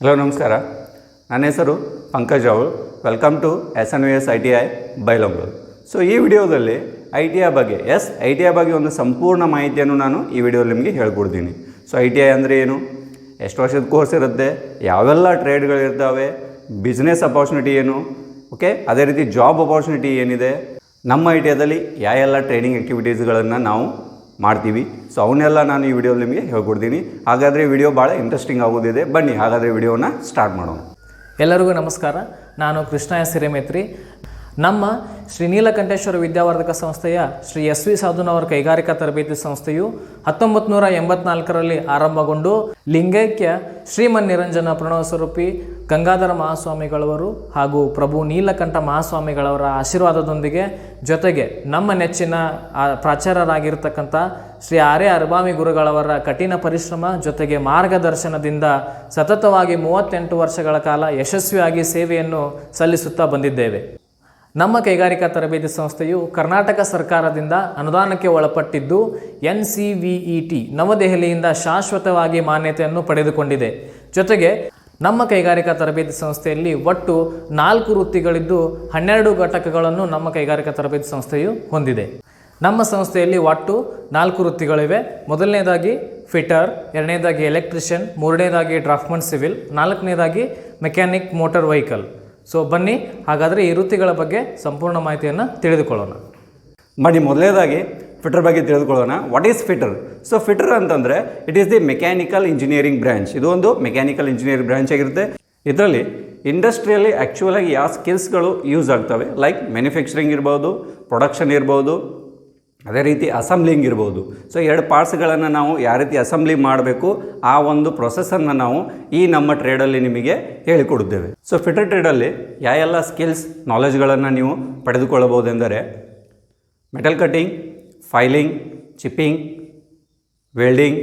Hello ನಮಸ್ಕಾರ, ನನ್ನ ಹೆಸರು Pankaj Rao. Welcome to SNVS ITI Bailhongal. So ಈ ವಿಡಿಯೋದಲ್ಲಿ ITI ಬಗ್ಗೆ ITI ಬಗ್ಗೆ ಒಂದು ಸಂಪೂರ್ಣ ಮಾಹಿತಿಯನ್ನು ನಾನು ಈ ವಿಡಿಯೋದಲ್ಲಿ ನಿಮಗೆ ಹೇಳ್ಕೊಡ್ತೀನಿ. ಸೊ ITI ಅಂದರೆ ಏನು, ಎಷ್ಟು ವರ್ಷದ ಕೋರ್ಸ್ ಇರುತ್ತೆ, ಯಾವೆಲ್ಲ ಟ್ರೇಡ್ಗಳಿರ್ತವೆ, ಬಿಸ್ನೆಸ್ ಅಪಾರ್ಚುನಿಟಿ ಏನು, ಓಕೆ, ಅದೇ ರೀತಿ ಜಾಬ್ ಅಪಾರ್ಚುನಿಟಿ ಏನಿದೆ, ನಮ್ಮ ITIದಲ್ಲಿ ಯಾವೆಲ್ಲ ಟ್ರೈನಿಂಗ್ ಆ್ಯಕ್ಟಿವಿಟೀಸ್ಗಳನ್ನು ನಾವು ಮಾಡ್ತೀವಿ. ಸೊ ಅವನ್ನೆಲ್ಲ ನಾನು ಈ ವಿಡಿಯೋದಲ್ಲಿ ನಿಮಗೆ ಹೇಳ್ಕೊಡ್ತೀನಿ. ಹಾಗಾದರೆ ವಿಡಿಯೋ ಭಾಳ ಇಂಟ್ರೆಸ್ಟಿಂಗ್ ಆಗೋದಿದೆ. ಬನ್ನಿ ಹಾಗಾದರೆ ವಿಡಿಯೋನ ಸ್ಟಾರ್ಟ್ ಮಾಡೋಣ. ಎಲ್ಲರಿಗೂ ನಮಸ್ಕಾರ. ನಾನು ಕೃಷ್ಣ ಎಸ್ ಹಿರೇಮೇತ್ರಿ. ನಮ್ಮ ಶ್ರೀ ನೀಲಕಂಠೇಶ್ವರ ವಿದ್ಯಾವರ್ಧಕ ಸಂಸ್ಥೆಯ ಶ್ರೀ SV ಸಾಧುನವರ ಕೈಗಾರಿಕಾ ತರಬೇತಿ ಸಂಸ್ಥೆಯು 1984ರಲ್ಲಿ ಆರಂಭಗೊಂಡು ಲಿಂಗೈಕ್ಯ ಶ್ರೀಮನ್ ನಿರಂಜನ ಪ್ರಣವ ಸ್ವರೂಪಿ ಗಂಗಾಧರ ಮಹಾಸ್ವಾಮಿಗಳವರು ಹಾಗೂ ಪ್ರಭು ನೀಲಕಂಠ ಮಹಾಸ್ವಾಮಿಗಳವರ ಆಶೀರ್ವಾದದೊಂದಿಗೆ ಜೊತೆಗೆ ನಮ್ಮ ನೆಚ್ಚಿನ ಪ್ರಾಚಾರ್ಯರಾಗಿರ್ತಕ್ಕಂಥ ಶ್ರೀ ಆರ್ಯ ಅರಬಾಮಿ ಗುರುಗಳವರ ಕಠಿಣ ಪರಿಶ್ರಮ ಜೊತೆಗೆ ಮಾರ್ಗದರ್ಶನದಿಂದ ಸತತವಾಗಿ 38 ವರ್ಷಗಳ ಕಾಲ ಯಶಸ್ವಿಯಾಗಿ ಸೇವೆಯನ್ನು ಸಲ್ಲಿಸುತ್ತಾ ಬಂದಿದ್ದೇವೆ. ನಮ್ಮ ಕೈಗಾರಿಕಾ ತರಬೇತಿ ಸಂಸ್ಥೆಯು ಕರ್ನಾಟಕ ಸರ್ಕಾರದಿಂದ ಅನುದಾನಕ್ಕೆ ಒಳಪಟ್ಟಿದ್ದು NCVET ನವದೆಹಲಿಯಿಂದ ಶಾಶ್ವತವಾಗಿ ಮಾನ್ಯತೆಯನ್ನು ಪಡೆದುಕೊಂಡಿದೆ. ಜೊತೆಗೆ ನಮ್ಮ ಕೈಗಾರಿಕಾ ತರಬೇತಿ ಸಂಸ್ಥೆಯಲ್ಲಿ ಒಟ್ಟು 4 ವೃತ್ತಿಗಳಿದ್ದು 12 ಘಟಕಗಳನ್ನು ನಮ್ಮ ಕೈಗಾರಿಕಾ ತರಬೇತಿ ಸಂಸ್ಥೆಯು ಹೊಂದಿದೆ. ನಮ್ಮ ಸಂಸ್ಥೆಯಲ್ಲಿ ಒಟ್ಟು 4 ವೃತ್ತಿಗಳಿವೆ. ಮೊದಲನೇದಾಗಿ ಫಿಟರ್, ಎರಡನೇದಾಗಿ ಎಲೆಕ್ಟ್ರಿಷಿಯನ್, ಮೂರನೇದಾಗಿ ಡ್ರಾಫ್ಟ್ಮನ್ ಸಿವಿಲ್, ನಾಲ್ಕನೇದಾಗಿ ಮೆಕ್ಯಾನಿಕ್ ಮೋಟಾರ್ ವೆಹಿಕಲ್. ಸೊ ಬನ್ನಿ ಹಾಗಾದರೆ ಈ ವೃತ್ತಿಗಳ ಬಗ್ಗೆ ಸಂಪೂರ್ಣ ಮಾಹಿತಿಯನ್ನು ತಿಳಿದುಕೊಳ್ಳೋಣ. ಬನ್ನಿ ಮೊದಲನೇದಾಗಿ ಫಿಟರ್ ಬಗ್ಗೆ ತಿಳಿದುಕೊಳ್ಳೋಣ. What is fitter? So fitter ಅಂತಂದರೆ it is the mechanical engineering branch. ಇದು ಒಂದು ಮೆಕ್ಯಾನಿಕಲ್ ಇಂಜಿನಿಯರಿಂಗ್ ಬ್ರ್ಯಾಂಚ್ ಆಗಿರುತ್ತೆ. ಇದರಲ್ಲಿ ಇಂಡಸ್ಟ್ರಿಯಲ್ಲಿ ಆ್ಯಕ್ಚುಲಾಗಿ ಯಾವ ಸ್ಕಿಲ್ಸ್ಗಳು ಯೂಸ್ ಆಗ್ತವೆ, ಲೈಕ್ ಮ್ಯಾನುಫ್ಯಾಕ್ಚರಿಂಗ್ ಇರ್ಬೋದು, ಪ್ರೊಡಕ್ಷನ್ ಇರ್ಬೋದು, ಅದೇ ರೀತಿ ಅಸೆಂಬ್ಲಿಂಗ್ ಇರ್ಬೋದು. ಸೊ 2 ಪಾರ್ಟ್ಸ್ಗಳನ್ನು ನಾವು ಯಾವ ರೀತಿ ಅಸೆಂಬ್ಲಿ ಮಾಡಬೇಕು ಆ ಒಂದು ಪ್ರೊಸೆಸನ್ನು ನಾವು ಈ ನಮ್ಮ ಟ್ರೇಡಲ್ಲಿ ನಿಮಗೆ ಹೇಳಿಕೊಡುತ್ತೇವೆ. ಸೊ ಫಿಟರ್ ಟ್ರೇಡಲ್ಲಿ ಯಾವೆಲ್ಲ ಸ್ಕಿಲ್ಸ್ ನಾಲೆಜ್ಗಳನ್ನು ನೀವು ಪಡೆದುಕೊಳ್ಳಬಹುದೆಂದರೆ metal cutting, filing, chipping, welding,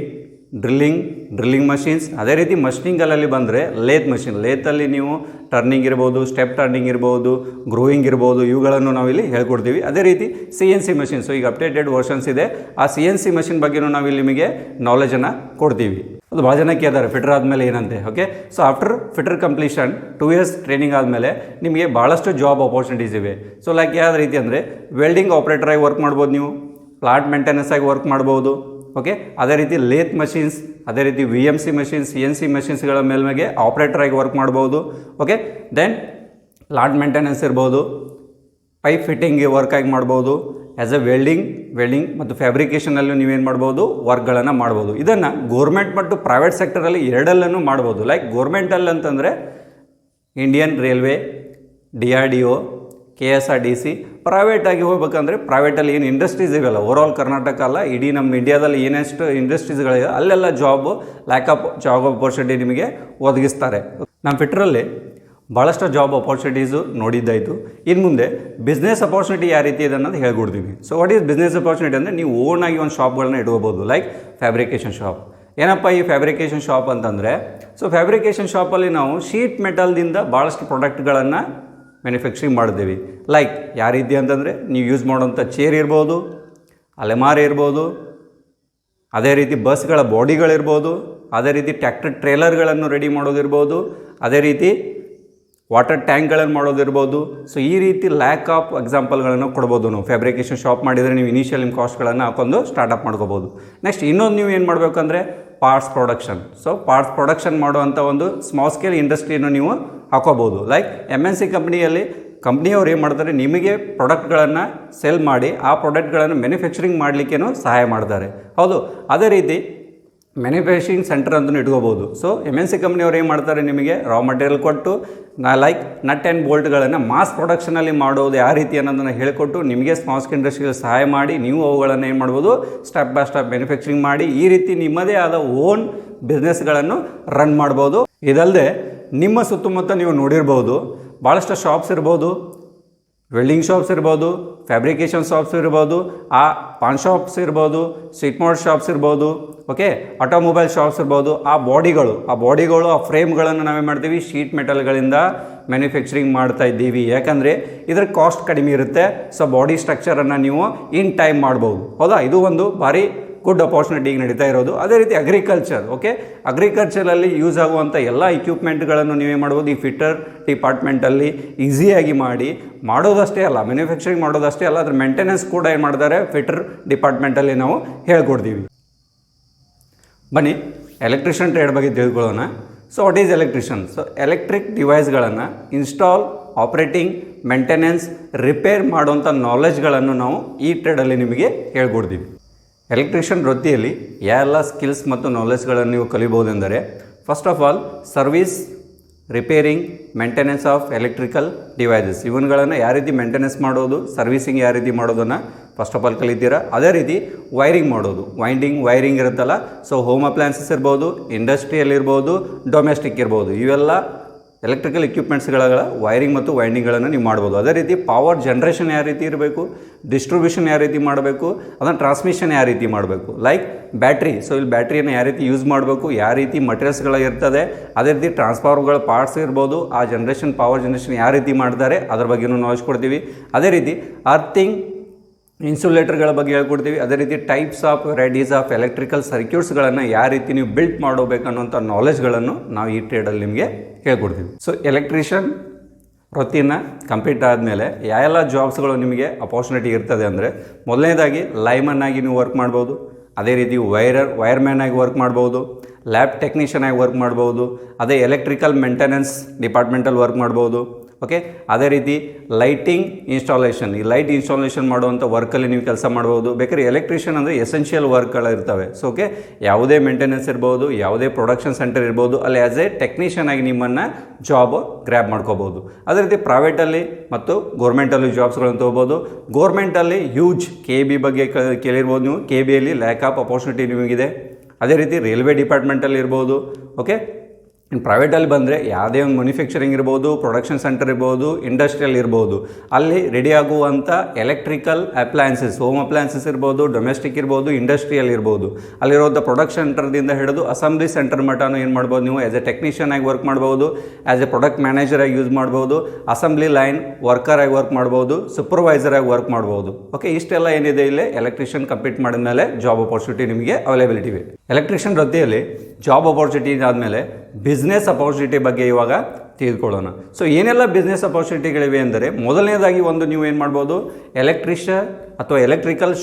drilling machines, ಅದೇ ರೀತಿ ಮಷಿನಿಂಗಲ್ಲಿ ಬಂದರೆ ಲೇತ್ ಮಷಿನ್, ಲೇತಲ್ಲಿ ನೀವು ಟರ್ನಿಂಗ್ ಇರ್ಬೋದು, ಸ್ಟೆಪ್ ಟರ್ನಿಂಗ್ ಇರ್ಬೋದು, ಗ್ರೋಯಿಂಗ್ ಇರ್ಬೋದು, ಇವುಗಳನ್ನು ನಾವಿಲ್ಲಿ ಹೇಳ್ಕೊಡ್ತೀವಿ. ಅದೇ ರೀತಿ CNC ಮಷಿನ್. ಸೊ ಈಗ ಅಪ್ಡೇಟೆಡ್ ವರ್ಷನ್ಸ್ ಇದೆ, ಆ CNC ಮಷಿನ್ ಬಗ್ಗೆಯೂ ನಾವಿಲ್ಲಿ ನಿಮಗೆ ನಾಲೆಜನ್ನು ಕೊಡ್ತೀವಿ. ಅದು ಭಾಳ ಜನ ಕೇಳ್ತಾರೆ ಫಿಟರ್ ಆದಮೇಲೆ ಏನಂತೆ. Okay, so after fitter completion 2 years training ಆದಮೇಲೆ ನಿಮಗೆ ಭಾಳಷ್ಟು ಜಾಬ್ ಆಪರ್ಚುನಿಟೀಸ್ ಇವೆ. ಸೊ ಲೈಕ್ ಯಾವ ರೀತಿ ಅಂದರೆ ವೆಲ್ಡಿಂಗ್ ಆಪ್ರೇಟರಾಗಿ ವರ್ಕ್ ಮಾಡ್ಬೋದು, ನೀವು ಪ್ಲಾಂಟ್ ಮೇಂಟೆನೆನ್ಸ್ ಆಗಿ ವರ್ಕ್ ಮಾಡ್ಬೋದು. ಓಕೆ, ಅದೇ ರೀತಿ ಲೇತ್ ಮಷಿನ್ಸ್, ಅದೇ ರೀತಿ VMC ಮಷಿನ್ಸ್, CNC ಮಷಿನ್ಸ್ಗಳ ಮೇಲ್ಮೇಲೆ ಆಪ್ರೇಟರಾಗಿ ವರ್ಕ್ ಮಾಡ್ಬೋದು. ಓಕೆ, ದೆನ್ ಪ್ಲಾಂಟ್ ಮೇಂಟೆನೆನ್ಸ್ ಇರ್ಬೋದು, ಪೈಪ್ ಫಿಟ್ಟಿಂಗ್ಗೆ ವರ್ಕಾಗಿ ಮಾಡ್ಬೋದು. ಆ್ಯಸ್ ಎ ವೆಲ್ಡಿಂಗ್ ಮತ್ತು ಫ್ಯಾಬ್ರಿಕೇಷನಲ್ಲೂ ನೀವೇನು ಮಾಡ್ಬೋದು, ವರ್ಕ್ಗಳನ್ನು ಮಾಡ್ಬೋದು. ಇದನ್ನು ಗೋರ್ಮೆಂಟ್ ಮತ್ತು ಪ್ರೈವೇಟ್ ಸೆಕ್ಟರಲ್ಲಿ ಎರಡಲ್ಲೂ ಮಾಡ್ಬೋದು. ಲೈಕ್ ಗೋರ್ಮೆಂಟಲ್ಲಿ ಅಂತಂದರೆ ಇಂಡಿಯನ್ ರೈಲ್ವೆ, DRDO, KSRTC. ಪ್ರೈವೇಟಾಗಿ ಹೋಗ್ಬೇಕಂದ್ರೆ ಪ್ರೈವೇಟಲ್ಲಿ ಏನು ಇಂಡಸ್ಟ್ರೀಸ್ ಇವೆಲ್ಲ, ಓವರಾಲ್ ಕರ್ನಾಟಕ ಅಲ್ಲ, ಇಡೀ ನಮ್ಮ ಇಂಡಿಯಾದಲ್ಲಿ ಏನೆಷ್ಟು ಇಂಡಸ್ಟ್ರೀಸ್ಗಳಿದೆ ಅಲ್ಲೆಲ್ಲ ಲ್ಯಾಕ್ ಆಫ್ ಜಾಬ್ ಆಪರ್ಚುನಿಟಿ ನಿಮಗೆ ಒದಗಿಸ್ತಾರೆ. ನಮ್ಮ ಫಿಟ್ರಲ್ಲಿ ಭಾಳಷ್ಟು ಜಾಬ್ ಆಪರ್ಚುನಿಟೀಸು ನೋಡಿದ್ದಾಯಿತು. ಇನ್ನು ಮುಂದೆ ಬಿಸ್ನೆಸ್ ಅಪಾರ್ಚುನಿಟಿ ಯಾವ ರೀತಿ ಇದೆ ಅನ್ನೋದು ಹೇಳ್ಕೊಡ್ತೀವಿ. So what is business opportunity ಅಂದರೆ ನೀವು ಓನಾಗಿ ಒಂದು ಶಾಪ್ಗಳನ್ನ ಇಟ್ಕೋಬೋದು, ಲೈಕ್ ಫ್ಯಾಬ್ರಿಕೇಷನ್ ಶಾಪ್. ಏನಪ್ಪ ಈ ಫ್ಯಾಬ್ರಿಕೇಷನ್ ಶಾಪ್ ಅಂತಂದರೆ, ಸೊ ಫ್ಯಾಬ್ರಿಕೇಷನ್ ಶಾಪಲ್ಲಿ ನಾವು ಶೀಟ್ ಮೆಟಲ್ದಿಂದ ಭಾಳಷ್ಟು ಪ್ರಾಡಕ್ಟ್ಗಳನ್ನು ಮ್ಯಾನುಫ್ಯಾಕ್ಚರಿಂಗ್ ಮಾಡಿದ್ದೀವಿ. ಲೈಕ್ ಯಾವ ರೀತಿ ಅಂತಂದರೆ ನೀವು ಯೂಸ್ ಮಾಡೋಂಥ ಚೇರ್ ಇರ್ಬೋದು, ಅಲೆಮಾರಿ ಇರ್ಬೋದು, ಅದೇ ರೀತಿ ಬಸ್ಗಳ ಬಾಡಿಗಳಿರ್ಬೋದು, ಅದೇ ರೀತಿ ಟ್ರ್ಯಾಕ್ಟರ್ ಟ್ರೇಲರ್ಗಳನ್ನು ರೆಡಿ ಮಾಡೋದಿರ್ಬೋದು, ಅದೇ ರೀತಿ ವಾಟರ್ ಟ್ಯಾಂಕ್ಗಳನ್ನು ಮಾಡೋದಿರ್ಬೋದು. ಸೊ ಈ ರೀತಿ ಲ್ಯಾಕ್ ಆಫ್ ಎಕ್ಸಾಂಪಲ್ಗಳನ್ನು ಕೊಡ್ಬೋದು. ನಾವು ಫ್ಯಾಬ್ರಿಕೇಷನ್ ಶಾಪ್ ಮಾಡಿದರೆ ನೀವು ಇನಿಷಿಯಲ್ ನಿಮ್ಮ ಕಾಸ್ಟ್ಗಳನ್ನು ಹಾಕೊಂಡು ಸ್ಟಾರ್ಟಪ್ ಮಾಡ್ಕೋಬೋದು. ನೆಕ್ಸ್ಟ್ ಇನ್ನೊಂದು ನೀವು ಏನು ಮಾಡಬೇಕಂದ್ರೆ parts production. So parts production ಮಾಡುವಂಥ ಒಂದು ಸ್ಮಾಲ್ ಸ್ಕೇಲ್ ಇಂಡಸ್ಟ್ರಿಯನ್ನು ನೀವು ಹಾಕೋಬೋದು. ಲೈಕ್ MNC ಕಂಪ್ನಿಯವ್ರು ಏನು ಮಾಡ್ತಾರೆ, ನಿಮಗೆ ಪ್ರಾಡಕ್ಟ್ಗಳನ್ನು ಸೆಲ್ ಮಾಡಿ ಆ ಪ್ರಾಡಕ್ಟ್ಗಳನ್ನು ಮ್ಯಾನುಫ್ಯಾಕ್ಚರಿಂಗ್ ಮಾಡಲಿಕ್ಕೇನು ಸಹಾಯ ಮಾಡ್ತಾರೆ. ಹೌದು, ಅದೇ ರೀತಿ ಮ್ಯಾನುಫ್ಯಾಕ್ಚರಿಂಗ್ ಸೆಂಟರ್ ಅಂತಲೂ ಇಟ್ಕೋಬೋದು. ಸೊ MNC ಕಂಪ್ನಿಯವ್ರು ಏನು ಮಾಡ್ತಾರೆ, ನಿಮಗೆ ರಾ ಮಟೀರಿಯಲ್ ಕೊಟ್ಟು ಲೈಕ್ ನಟ್ ಆ್ಯಂಡ್ ಬೋಲ್ಟ್ಗಳನ್ನು ಮಾಸ್ ಪ್ರೊಡಕ್ಷನಲ್ಲಿ ಮಾಡೋದು ಯಾವ ರೀತಿ ಅನ್ನೋದನ್ನು ಹೇಳಿಕೊಟ್ಟು ನಿಮಗೆ ಸ್ಮಾಲ್ ಸ್ಕೇಲ್ ಇಂಡಸ್ಟ್ರಿಗೆ ಸಹಾಯ ಮಾಡಿ ನೀವು ಅವುಗಳನ್ನು ಏನು ಮಾಡ್ಬೋದು, ಸ್ಟೆಪ್ ಬೈ ಸ್ಟೆಪ್ ಮ್ಯಾನುಫ್ಯಾಕ್ಚರಿಂಗ್ ಮಾಡಿ ಈ ರೀತಿ ನಿಮ್ಮದೇ ಆದ ಓನ್ ಬಿಸ್ನೆಸ್ಗಳನ್ನು ರನ್ ಮಾಡ್ಬೋದು. ಇದಲ್ಲದೆ ನಿಮ್ಮ ಸುತ್ತಮುತ್ತ ನೀವು ನೋಡಿರ್ಬೋದು ಭಾಳಷ್ಟು ಶಾಪ್ಸ್ ಇರ್ಬೋದು, ವೆಲ್ಡಿಂಗ್ ಶಾಪ್ಸ್ ಇರ್ಬೋದು, ಫ್ಯಾಬ್ರಿಕೇಷನ್ ಶಾಪ್ಸ್ ಇರ್ಬೋದು, ಆ ಪಾನ್ ಶಾಪ್ಸ್ ಇರ್ಬೋದು, ಸ್ವೀಟ್ ಮಾರ್ಟ್ ಶಾಪ್ಸ್ ಇರ್ಬೋದು, ಓಕೆ, ಆಟೋಮೊಬೈಲ್ ಶಾಪ್ಸ್ ಇರ್ಬೋದು. ಆ ಬಾಡಿಗಳು ಆ ಫ್ರೇಮ್ಗಳನ್ನು ನಾವೇನು ಮಾಡ್ತೀವಿ, ಶೀಟ್ ಮೆಟಲ್ಗಳಿಂದ ಮ್ಯಾನುಫ್ಯಾಕ್ಚರಿಂಗ್ ಮಾಡ್ತಾ ಇದ್ದೀವಿ. ಯಾಕಂದರೆ ಇದರ ಕಾಸ್ಟ್ ಕಡಿಮೆ ಇರುತ್ತೆ. ಸೊ ಬಾಡಿ ಸ್ಟ್ರಕ್ಚರನ್ನು ನೀವು ಇನ್ ಟೈಮ್ ಮಾಡ್ಬೋದು. ಹೌದಾ, ಇದು ಒಂದು ಭಾರಿ ಗುಡ್ ಅಪಾರ್ಚುನಿಟಿ ಈಗ ನಡೀತಾ ಇರೋದು. ಅದೇ ರೀತಿ ಅಗ್ರಿಕಲ್ಚರ್, ಓಕೆ, ಅಗ್ರಿಕಲ್ಚರಲ್ಲಿ ಯೂಸ್ ಆಗುವಂಥ ಎಲ್ಲ ಇಕ್ವಿಪ್ಮೆಂಟ್ಗಳನ್ನು ನೀವೇ ಮಾಡ್ಬೋದು ಈ ಫಿಟ್ಟರ್ ಡಿಪಾರ್ಟ್ಮೆಂಟಲ್ಲಿ ಈಸಿಯಾಗಿ ಮಾಡೋದಷ್ಟೇ ಅಲ್ಲ, ಮ್ಯಾನುಫ್ಯಾಕ್ಚರಿಂಗ್ ಮಾಡೋದಷ್ಟೇ ಅಲ್ಲ, ಅದ್ರ ಮೇಂಟೆನೆನ್ಸ್ ಕೂಡ ಏನು ಮಾಡ್ತಾರೆ ಫಿಟ್ಟರ್ ಡಿಪಾರ್ಟ್ಮೆಂಟಲ್ಲಿ ನಾವು ಹೇಳ್ಕೊಡ್ತೀವಿ. ಬನ್ನಿ ಎಲೆಕ್ಟ್ರಿಷಿಯನ್ ಟ್ರೇಡ್ ಬಗ್ಗೆ ತಿಳ್ಕೊಳ್ಳೋಣ. So what is electrician? So electric ಡಿವೈಸ್ಗಳನ್ನು ಇನ್ಸ್ಟಾಲ್, ಆಪ್ರೇಟಿಂಗ್, ಮೇಂಟೆನೆನ್ಸ್, ರಿಪೇರ್ ಮಾಡುವಂಥ ನಾಲೆಜ್ಗಳನ್ನು ನಾವು ಈ ಟ್ರೇಡಲ್ಲಿ ನಿಮಗೆ ಹೇಳ್ಕೊಡ್ತೀವಿ. ಎಲೆಕ್ಟ್ರಿಷಿಯನ್ ವೃತ್ತಿಯಲ್ಲಿ ಎಲ್ಲ ಸ್ಕಿಲ್ಸ್ ಮತ್ತು ನಾಲೆಜ್ಗಳನ್ನು ನೀವು ಕಲಿಬೋದೆಂದರೆ first of all service, repairing, maintenance of electrical devices, ಇವನ್ಗಳನ್ನು ಯಾವ ರೀತಿ ಮೇಂಟೆನೆನ್ಸ್ ಮಾಡೋದು, ಸರ್ವಿಸಿಂಗ್ ಯಾವ ರೀತಿ ಮಾಡೋದನ್ನು ಫಸ್ಟ್ ಆಫ್ ಆಲ್ ಕಲಿತೀರಾ. ಅದೇ ರೀತಿ ವೈರಿಂಗ್ ಮಾಡೋದು, ವೈರಿಂಗ್ ಇರುತ್ತಲ್ಲ, ಸೊ ಹೋಮ್ ಅಪ್ಲಯನ್ಸಸ್ ಇರ್ಬೋದು, ಇಂಡಸ್ಟ್ರಿಯಲ್ ಇರ್ಬೋದು, ಡೊಮೆಸ್ಟಿಕ್ ಇರ್ಬೋದು, ಇವೆಲ್ಲ ಎಲೆಕ್ಟ್ರಿಕಲ್ ಇಕ್ವಿಪ್ಮೆಂಟ್ಸ್ಗಳ ವೈರಿಂಗ್ ಮತ್ತು ವೈಂಡಿಂಗ್ಗಳನ್ನು ನೀವು ಮಾಡ್ಬೋದು. ಅದೇ ರೀತಿ ಪವರ್ ಜನ್ರೇಷನ್ ಯಾವ ರೀತಿ ಇರಬೇಕು, ಡಿಸ್ಟ್ರಿಬ್ಯೂಷನ್ ಯಾವ ರೀತಿ ಮಾಡಬೇಕು, ಅದನ್ನು ಟ್ರಾನ್ಸ್ಮಿಷನ್ ಯಾವ ರೀತಿ ಮಾಡಬೇಕು, ಲೈಕ್ ಬ್ಯಾಟ್ರಿ. ಸೊ ಇಲ್ಲಿ ಬ್ಯಾಟ್ರಿಯನ್ನು ಯಾವ ರೀತಿ ಯೂಸ್ ಮಾಡಬೇಕು, ಯಾವ ರೀತಿ ಮಟೀರಿಯಲ್ಸ್ಗಳು ಇರ್ತದೆ, ಅದೇ ರೀತಿ ಟ್ರಾನ್ಸ್ಫಾರ್ಮರ್ಗಳ ಪಾರ್ಟ್ಸ್ ಇರ್ಬೋದು, ಆ ಪವರ್ ಜನ್ರೇಷನ್ ಯಾವ ರೀತಿ ಮಾಡ್ತಾರೆ ಅದ್ರ ಬಗ್ಗೆಯೂ ನಾಲೆಜ್ ಕೊಡ್ತೀವಿ. ಅದೇ ರೀತಿ ಅರ್ಥಿಂಗ್, ಇನ್ಸುಲೇಟರ್ಗಳ ಬಗ್ಗೆ ಹೇಳ್ಕೊಡ್ತೀವಿ. ಅದೇ ರೀತಿ types of varieties of electrical ಸರ್ಕ್ಯೂಟ್ಸ್ಗಳನ್ನು ಯಾವ ರೀತಿ ನೀವು ಬಿಲ್ಡ್ ಮಾಡಬೇಕು ಅನ್ನೋಂಥ ನಾಲೆಜ್ಗಳನ್ನು ನಾವು ಈ ಟ್ರೇಡಲ್ಲಿ ನಿಮಗೆ ಹೇಳ್ಕೊಡ್ತೀವಿ. ಸೊ ಎಲೆಕ್ಟ್ರಿಷಿಯನ್ ವೃತ್ತಿನ ಕಂಪ್ಲೀಟ್ ಆದಮೇಲೆ ಯಾವೆಲ್ಲ ಜಾಬ್ಸ್ಗಳು ನಿಮಗೆ ಅಪಾರ್ಚುನಿಟಿ ಇರ್ತದೆ ಅಂದರೆ, ಮೊದಲನೇದಾಗಿ ಲೈಮನ್ ಆಗಿ ನೀವು ವರ್ಕ್ ಮಾಡ್ಬೋದು. ಅದೇ ರೀತಿ ವೈರ್ಮ್ಯಾನ್ ಆಗಿ ವರ್ಕ್ ಮಾಡ್ಬೋದು, ಲ್ಯಾಬ್ ಟೆಕ್ನಿಷಿಯನ್ ಆಗಿ ವರ್ಕ್ ಮಾಡ್ಬೋದು, ಅದೇ ಎಲೆಕ್ಟ್ರಿಕಲ್ ಮೇಂಟೆನೆನ್ಸ್ ಡಿಪಾರ್ಟ್ಮೆಂಟಲ್ಲಿ ವರ್ಕ್ ಮಾಡ್ಬೋದು. ಓಕೆ, ಅದೇ ರೀತಿ ಲೈಟಿಂಗ್ ಇನ್ಸ್ಟಾಲೇಷನ್, ಈ ಲೈಟ್ ಇನ್ಸ್ಟಾಲೇಷನ್ ಮಾಡುವಂಥ ವರ್ಕಲ್ಲಿ ನೀವು ಕೆಲಸ ಮಾಡ್ಬೋದು. ಬೇಕಾದ್ರೆ ಎಲೆಕ್ಟ್ರಿಷಿಯನ್ ಅಂದರೆ ಎಸೆನ್ಷಿಯಲ್ ವರ್ಕ್ಗಳು ಇರ್ತವೆ. ಸೊ ಓಕೆ, ಯಾವುದೇ ಮೇಂಟೆನೆನ್ಸ್ ಇರ್ಬೋದು, ಯಾವುದೇ ಪ್ರೊಡಕ್ಷನ್ ಸೆಂಟರ್ ಇರ್ಬೋದು, ಅಲ್ಲಿ ಆ್ಯಸ್ ಎ ಟೆಕ್ನಿಷಿಯನ್ ಆಗಿ ನಿಮ್ಮನ್ನು ಜಾಬ್ ಗ್ರ್ಯಾಬ್ ಮಾಡ್ಕೋಬೋದು. ಅದೇ ರೀತಿ ಪ್ರೈವೇಟಲ್ಲಿ ಮತ್ತು ಗೌರ್ಮೆಂಟಲ್ಲಿ ಜಾಬ್ಸ್ಗಳನ್ನು ತೊಗೋಬೋದು. ಗೌರ್ಮೆಂಟಲ್ಲಿ ಹ್ಯೂಜ್ KB ಬಗ್ಗೆ ಕೇಳಿರ್ಬೋದು ನೀವು, KBಯಲ್ಲಿ ಲ್ಯಾಕ್ ಆಫ್ ಅಪಾರ್ಚುನಿಟಿ ನಿಮಗಿದೆ. ಅದೇ ರೀತಿ ರೈಲ್ವೆ ಡಿಪಾರ್ಟ್ಮೆಂಟಲ್ಲಿ ಇರ್ಬೋದು. ಓಕೆ, ಇನ್ನು ಪ್ರೈವೇಟಲ್ಲಿ ಬಂದರೆ ಯಾವುದೇ ಒಂದು ಮ್ಯಾನುಫ್ಯಾಕ್ಚರಿಂಗ್ ಇರ್ಬೋದು, ಪ್ರೊಡಕ್ಷನ್ ಸೆಂಟರ್ ಇರ್ಬೋದು, ಇಂಡಸ್ಟ್ರಿಯಲ್ ಇರ್ಬೋದು, ಅಲ್ಲಿ ರೆಡಿ ಆಗುವಂಥ ಎಲೆಕ್ಟ್ರಿಕಲ್ ಅಪ್ಲಯನ್ಸಸ್, ಹೋಮ್ ಅಪ್ಲಯನ್ಸಸ್ ಇರ್ಬೋದು, ಡೊಮೆಸ್ಟಿಕ್ ಇರ್ಬೋದು, ಇಂಡಸ್ಟ್ರಿಯಲ್ ಇರ್ಬೋದು, ಅಲ್ಲಿರುವಂಥ ಪ್ರೊಡಕ್ಷನ್ ಸೆಂಟರ್ದಿಂದ ಹಿಡಿದು ಅಸೆಂಬ್ಲಿ ಸೆಂಟರ್ ಮಟ್ಟನೂ ಏನು ಮಾಡ್ಬೋದು ನೀವು ಆ್ಯಸ್ ಎ ಟೆಕ್ನಿಷಿಯನ್ ಆಗಿ ವರ್ಕ್ ಮಾಡ್ಬೋದು, ಆ್ಯಸ್ ಎ ಪ್ರಾಡಕ್ಟ್ ಮ್ಯಾನೇಜರ್ ಆಗಿ ಯೂಸ್ ಮಾಡ್ಬೋದು, ಅಸೆಂಬ್ಲಿ ಲೈನ್ ವರ್ಕರ್ ಆಗಿ ವರ್ಕ್ ಮಾಡ್ಬೋದು, ಸೂಪರ್ವೈಸರ್ ಆಗಿ ವರ್ಕ್ ಮಾಡ್ಬೋದು. ಓಕೆ, ಇಷ್ಟೆಲ್ಲ ಏನಿದೆ ಇಲ್ಲಿ ಎಲೆಕ್ಟ್ರಿಷಿಯನ್ ಕಂಪ್ಲೀಟ್ ಮಾಡಿದ ಮೇಲೆ ಜಾಬ್ ಅಪಾರ್ಚುನಿಟಿ ನಿಮಗೆ ಅವೈಲೇಬಿಲಿಟಿ ಇವೆ. ಎಲೆಕ್ಟ್ರಿಷಿಯನ್ ವೃತ್ತಿಯಲ್ಲಿ ಜಾಬ್ ಅಪಾರ್ಚುನಿಟಿ ಆದಮೇಲೆ ಬಿಸ್ನೆಸ್ ಅಪಾರ್ಚುನಿಟಿ ಬಗ್ಗೆ ಇವಾಗ ತಿಳ್ಕೊಳ್ಳೋಣ. ಸೊ ಏನೆಲ್ಲ ಬಿಸ್ನೆಸ್ ಅಪಾರ್ಚುನಿಟಿಗಳಿವೆ ಅಂದರೆ, ಮೊದಲನೇದಾಗಿ ಒಂದು ನೀವು ಏನು ಮಾಡ್ಬೋದು, ಎಲೆಕ್ಟ್ರಿಷಿಯನ್ ಅಥವಾ ಎಲೆಕ್ಟ್ರಿಕಲ್